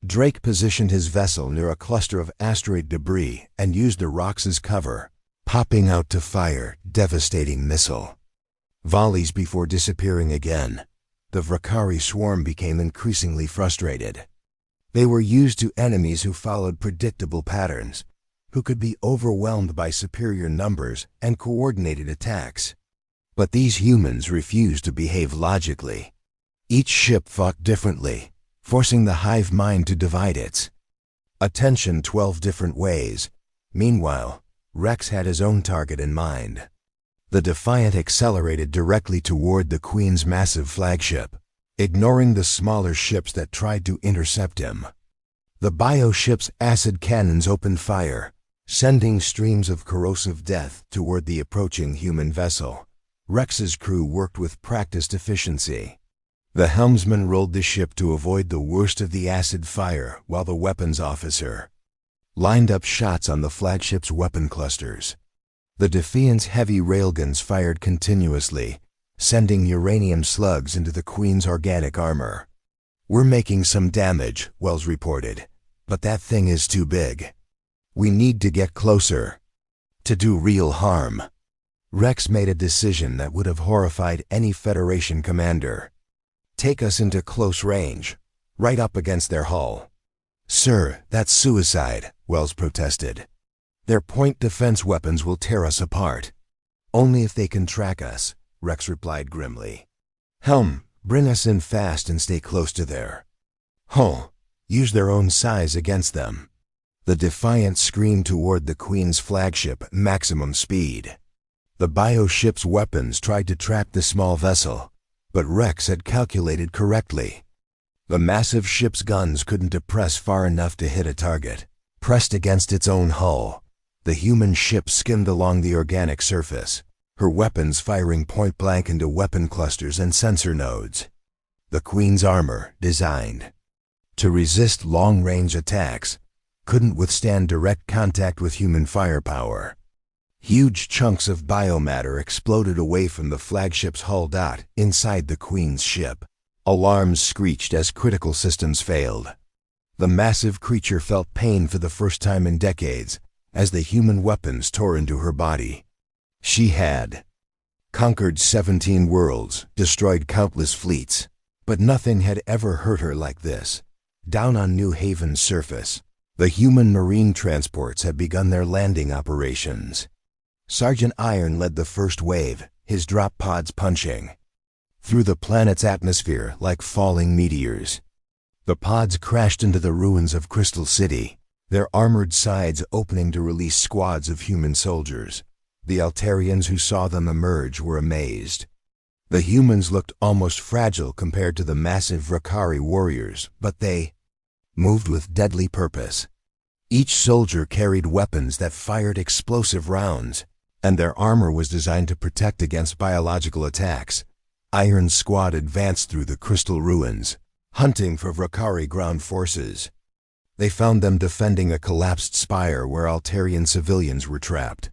Drake positioned his vessel near a cluster of asteroid debris and used the rocks as cover, popping out to fire devastating missile volleys before disappearing again. The Vrakari swarm became increasingly frustrated. They were used to enemies who followed predictable patterns, who could be overwhelmed by superior numbers and coordinated attacks. But these humans refused to behave logically. Each ship fought differently, forcing the hive mind to divide its attention 12 different ways. Meanwhile, Rex had his own target in mind. The Defiant accelerated directly toward the Queen's massive flagship, ignoring the smaller ships that tried to intercept him. The bioship's acid cannons opened fire, sending streams of corrosive death toward the approaching human vessel. Rex's crew worked with practiced efficiency. The helmsman rolled the ship to avoid the worst of the acid fire, while the weapons officer lined up shots on the flagship's weapon clusters. The Defiant's heavy railguns fired continuously, sending uranium slugs into the Queen's organic armor. "We're making some damage," Wells reported, "but that thing is too big. We need to get closer to do real harm." Rex made a decision that would have horrified any Federation commander. "Take us into close range, right up against their hull." "Sir, that's suicide," Wells protested. "Their point defense weapons will tear us apart." "Only if they can track us," Rex replied grimly. "Helm, bring us in fast and stay close to their hull. Use their own size against them." The Defiant screamed toward the Queen's flagship at maximum speed. The bioship's weapons tried to trap the small vessel, but Rex had calculated correctly. The massive ship's guns couldn't depress far enough to hit a target. Pressed against its own hull, the human ship skimmed along the organic surface, her weapons firing point-blank into weapon clusters and sensor nodes. The Queen's armor, designed to resist long-range attacks, couldn't withstand direct contact with human firepower. Huge chunks of biomatter exploded away from the flagship's hull. Inside the Queen's ship, alarms screeched as critical systems failed. The massive creature felt pain for the first time in decades as the human weapons tore into her body. She had conquered 17 worlds, destroyed countless fleets, but nothing had ever hurt her like this. Down on New Haven's surface, the human marine transports had begun their landing operations. Sergeant Iron led the first wave, his drop pods punching through the planet's atmosphere like falling meteors. The pods crashed into the ruins of Crystal City, their armored sides opening to release squads of human soldiers. The Altarians who saw them emerge were amazed. The humans looked almost fragile compared to the massive Vakari warriors, but they moved with deadly purpose. Each soldier carried weapons that fired explosive rounds, and their armor was designed to protect against biological attacks. Iron's squad advanced through the crystal ruins, hunting for Vakari ground forces. They found them defending a collapsed spire where Altarian civilians were trapped.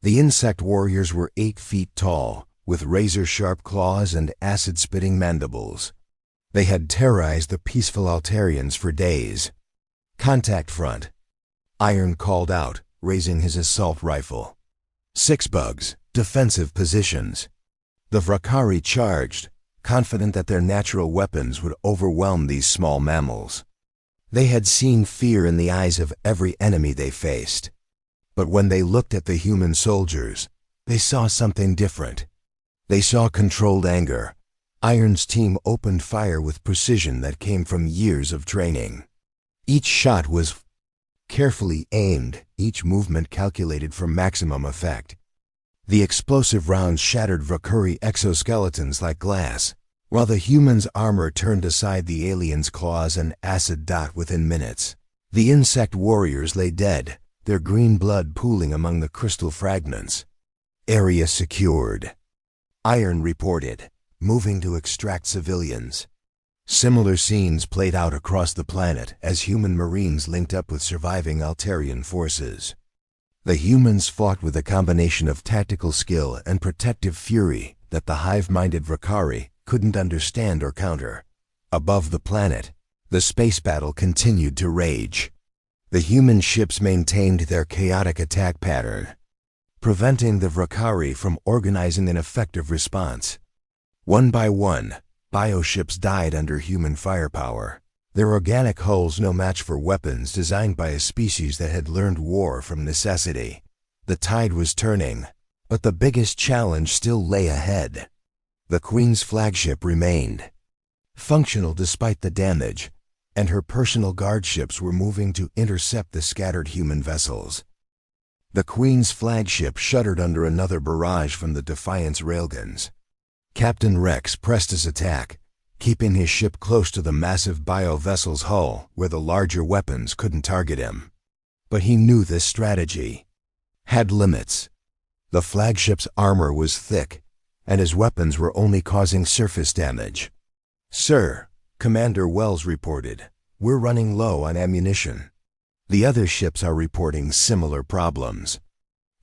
The insect warriors were 8 feet tall, with razor-sharp claws and acid-spitting mandibles. They had terrorized the peaceful Altarians for days. "Contact front," Iron called out, raising his assault rifle. 6 bugs, defensive positions. The Vakari charged, confident that their natural weapons would overwhelm these small mammals. They had seen fear in the eyes of every enemy they faced. But when they looked at the human soldiers, they saw something different. They saw controlled anger. Iron's team opened fire with precision that came from years of training. Each shot was carefully aimed, each movement calculated for maximum effect. The explosive rounds shattered Vakuri exoskeletons like glass, while the humans' armor turned aside the aliens' claws and acid. Within minutes, the insect warriors lay dead, their green blood pooling among the crystal fragments. "Area secured," Iron reported, moving to extract civilians. Similar scenes played out across the planet as human marines linked up with surviving Altarian forces. The humans fought with a combination of tactical skill and protective fury that the hive-minded Vakari couldn't understand or counter. Above the planet, the space battle continued to rage. The human ships maintained their chaotic attack pattern, preventing the Vakari from organizing an effective response. One by one, bioships died under human firepower, their organic hulls no match for weapons designed by a species that had learned war from necessity. The tide was turning, but the biggest challenge still lay ahead. The Queen's flagship remained functional despite the damage, and her personal guard ships were moving to intercept the scattered human vessels. The Queen's flagship shuddered under another barrage from the Defiance railguns. Captain Rex pressed his attack, keeping his ship close to the massive bio-vessel's hull where the larger weapons couldn't target him. But he knew this strategy had limits. The flagship's armor was thick, and his weapons were only causing surface damage. "Sir," Commander Wells reported, "we're running low on ammunition. The other ships are reporting similar problems."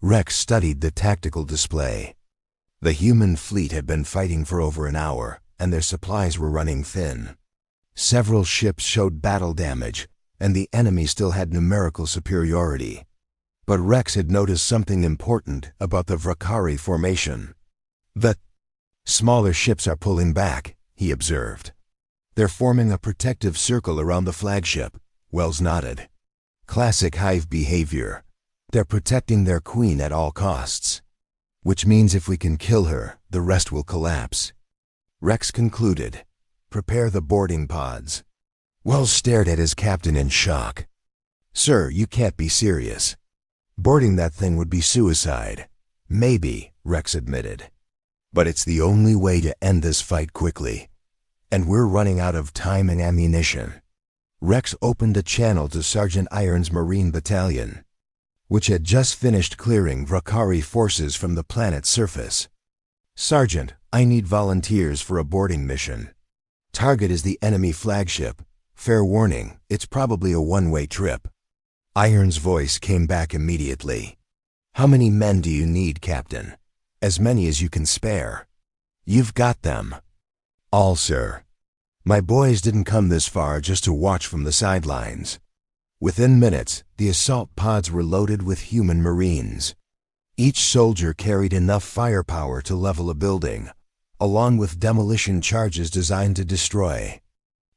Rex studied the tactical display. The human fleet had been fighting for over an hour, and their supplies were running thin. Several ships showed battle damage, and the enemy still had numerical superiority. But Rex had noticed something important about the Vakari formation. "The smaller ships are pulling back," he observed. "They're forming a protective circle around the flagship." Wells nodded. "Classic hive behavior. They're protecting their queen at all costs. Which means if we can kill her, the rest will collapse." Rex concluded, "Prepare the boarding pods." Wells stared at his captain in shock. "Sir, you can't be serious. Boarding that thing would be suicide." "Maybe, Rex admitted. "But it's the only way to end this fight quickly. And we're running out of time and ammunition." Rex opened a channel to Sergeant Iron's Marine Battalion, which had just finished clearing Vrakari forces from the planet's surface. "Sergeant, I need volunteers for a boarding mission. Target is the enemy flagship. Fair warning, it's probably a one-way trip." Iron's voice came back immediately. "How many men do you need, Captain?" "As many as you can spare." "You've got them." "All, sir. My boys didn't come this far just to watch from the sidelines." Within minutes, the assault pods were loaded with human Marines. Each soldier carried enough firepower to level a building, along with demolition charges designed to destroy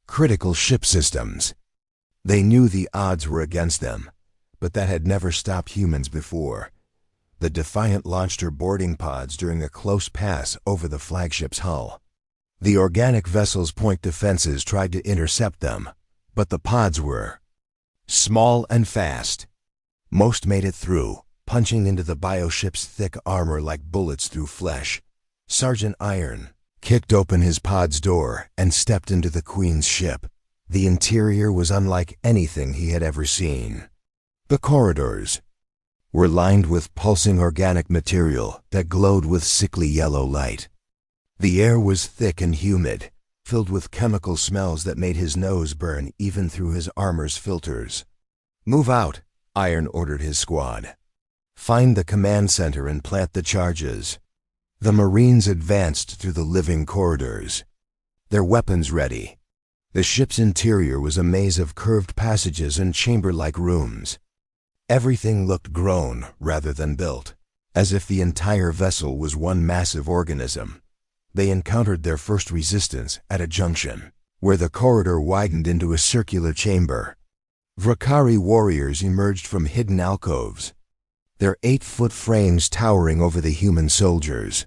critical ship systems. They knew the odds were against them, but that had never stopped humans before. The Defiant launched her boarding pods during a close pass over the flagship's hull. The organic vessel's point defenses tried to intercept them, but the pods were small and fast. Most made it through, punching into the bioship's thick armor like bullets through flesh. Sergeant Iron kicked open his pod's door and stepped into the Queen's ship. The interior was unlike anything he had ever seen. The corridors were lined with pulsing organic material that glowed with sickly yellow light. The air was thick and humid, filled with chemical smells that made his nose burn even through his armor's filters. "Move out," Iron ordered his squad. "Find the command center and plant the charges." The Marines advanced through the living corridors, their weapons ready. The ship's interior was a maze of curved passages and chamber-like rooms. Everything looked grown rather than built, as if the entire vessel was one massive organism. They encountered their first resistance at a junction, where the corridor widened into a circular chamber. Vrakari warriors emerged from hidden alcoves, their 8-foot frames towering over the human soldiers.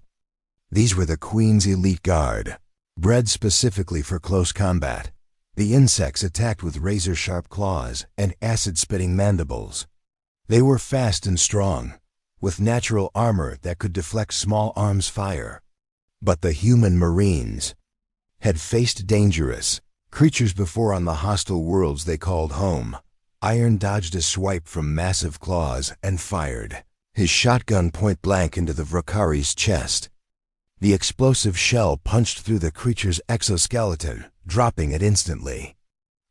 These were the Queen's elite guard, bred specifically for close combat. The insects attacked with razor-sharp claws and acid-spitting mandibles. They were fast and strong, with natural armor that could deflect small arms fire. But the human Marines had faced dangerous creatures before on the hostile worlds they called home. Iron dodged a swipe from massive claws and fired his shotgun point blank into the Vrakari's chest. The explosive shell punched through the creature's exoskeleton, dropping it instantly.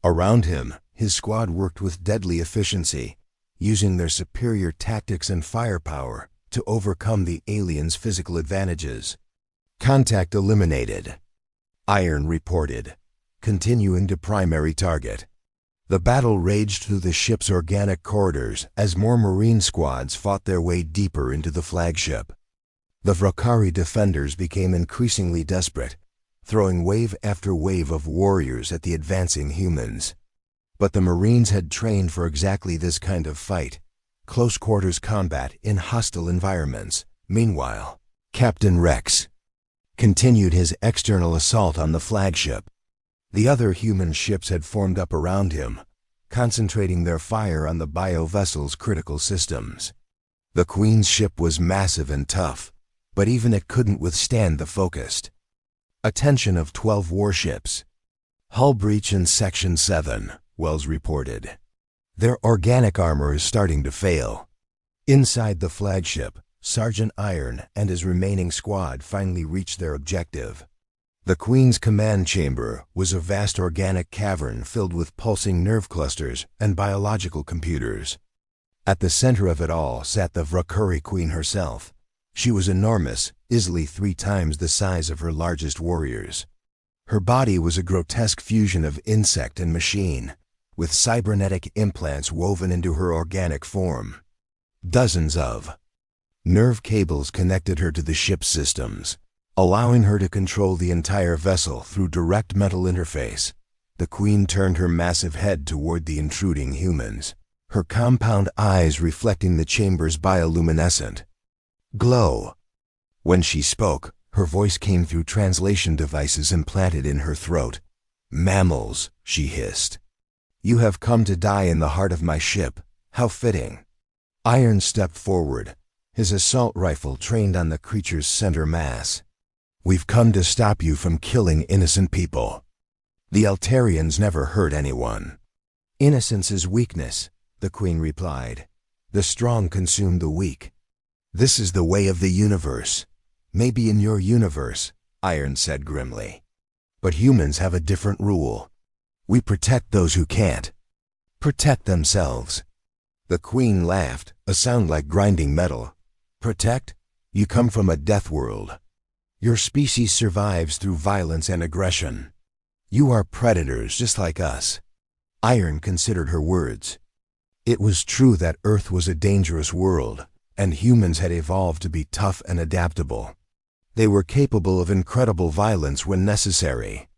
Around him, his squad worked with deadly efficiency, using their superior tactics and firepower to overcome the aliens' physical advantages. "Contact eliminated," Iron reported, continuing to primary target. The battle raged through the ship's organic corridors as more Marine squads fought their way deeper into the flagship. The Vrakari defenders became increasingly desperate, throwing wave after wave of warriors at the advancing humans. But the Marines had trained for exactly this kind of fight, close-quarters combat in hostile environments. Meanwhile, Captain Rex continued his external assault on the flagship. The other human ships had formed up around him, concentrating their fire on the bio-vessel's critical systems. The Queen's ship was massive and tough, but even it couldn't withstand the focused attention of 12 warships. "Hull breach in Section 7, Wells reported. "Their organic armor is starting to fail." Inside the flagship, Sergeant Iron and his remaining squad finally reached their objective. The Queen's command chamber was a vast organic cavern filled with pulsing nerve clusters and biological computers. At the center of it all sat the Vrakari Queen herself. She was enormous, easily 3 times the size of her largest warriors. Her body was a grotesque fusion of insect and machine, with cybernetic implants woven into her organic form. Dozens of nerve cables connected her to the ship's systems, allowing her to control the entire vessel through direct mental interface. The Queen turned her massive head toward the intruding humans, her compound eyes reflecting the chamber's bioluminescent glow. When she spoke, her voice came through translation devices implanted in her throat. "Mammals," she hissed. "You have come to die in the heart of my ship. How fitting." Iron stepped forward, his assault rifle trained on the creature's center mass. "We've come to stop you from killing innocent people. The Altarians never hurt anyone." "Innocence is weakness," the Queen replied. "The strong consume the weak. This is the way of the universe. Maybe in your universe," Iron said grimly. "But humans have a different rule. We protect those who can't protect themselves." The Queen laughed, a sound like grinding metal. "Protect? You come from a death world. Your species survives through violence and aggression. You are predators just like us." Iron considered her words. It was true that Earth was a dangerous world, and humans had evolved to be tough and adaptable. They were capable of incredible violence when necessary.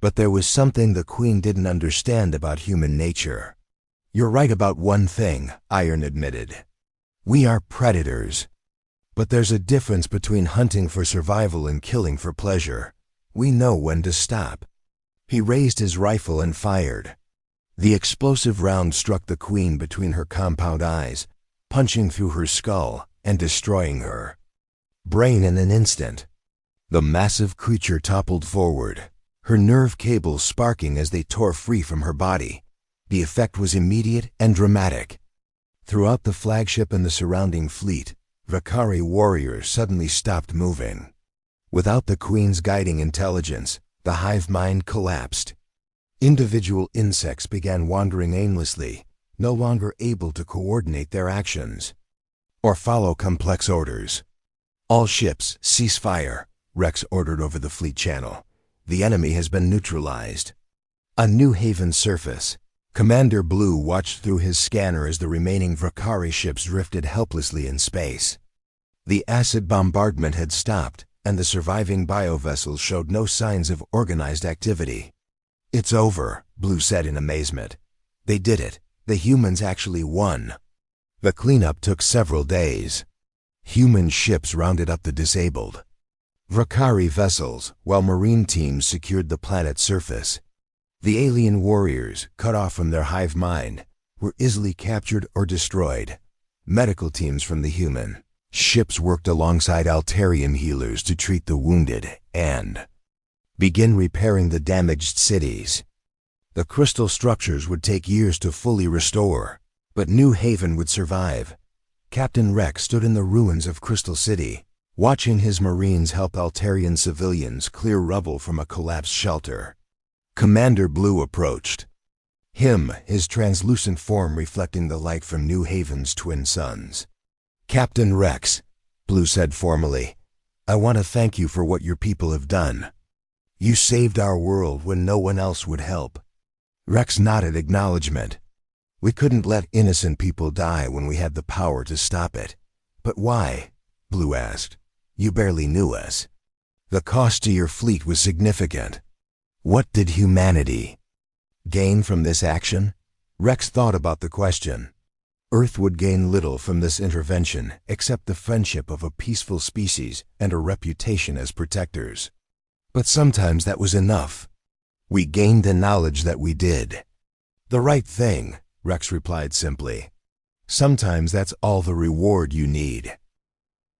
But there was something the Queen didn't understand about human nature. "You're right about one thing," Iron admitted. "We are predators. But there's a difference between hunting for survival and killing for pleasure. We know when to stop." He raised his rifle and fired. The explosive round struck the Queen between her compound eyes, punching through her skull and destroying her brain in an instant. The massive creature toppled forward, her nerve cables sparking as they tore free from her body. The effect was immediate and dramatic. Throughout the flagship and the surrounding fleet, Vakari warriors suddenly stopped moving. Without the Queen's guiding intelligence, the hive mind collapsed. Individual insects began wandering aimlessly, no longer able to coordinate their actions or follow complex orders. "All ships, cease fire," Rex ordered over the fleet channel. "The enemy has been neutralized." A New Haven surface. Commander Blue watched through his scanner as the remaining Vakari ships drifted helplessly in space. The acid bombardment had stopped, and the surviving biovessels showed no signs of organized activity. "It's over," Blue said in amazement. "They did it. The humans actually won." The cleanup took several days. Human ships rounded up the disabled Vakari vessels, while marine teams secured the planet's surface. The alien warriors, cut off from their hive mind, were easily captured or destroyed. Medical teams from the human ships worked alongside Altarian healers to treat the wounded and begin repairing the damaged cities. The crystal structures would take years to fully restore, but New Haven would survive. Captain Rex stood in the ruins of Crystal City, watching his Marines help Altarian civilians clear rubble from a collapsed shelter. Commander Blue approached. His translucent form reflecting the light from New Haven's twin suns. "Captain Rex," Blue said formally, "I want to thank you for what your people have done. You saved our world when no one else would help." Rex nodded acknowledgement. "We couldn't let innocent people die when we had the power to stop it." "But why?" Blue asked. "You barely knew us." "The cost to your fleet was significant." "What did humanity gain from this action?" Rex thought about the question. Earth would gain little from this intervention except the friendship of a peaceful species and a reputation as protectors. But sometimes that was enough. "We gained the knowledge that we did the right thing," Rex replied simply. "Sometimes that's all the reward you need."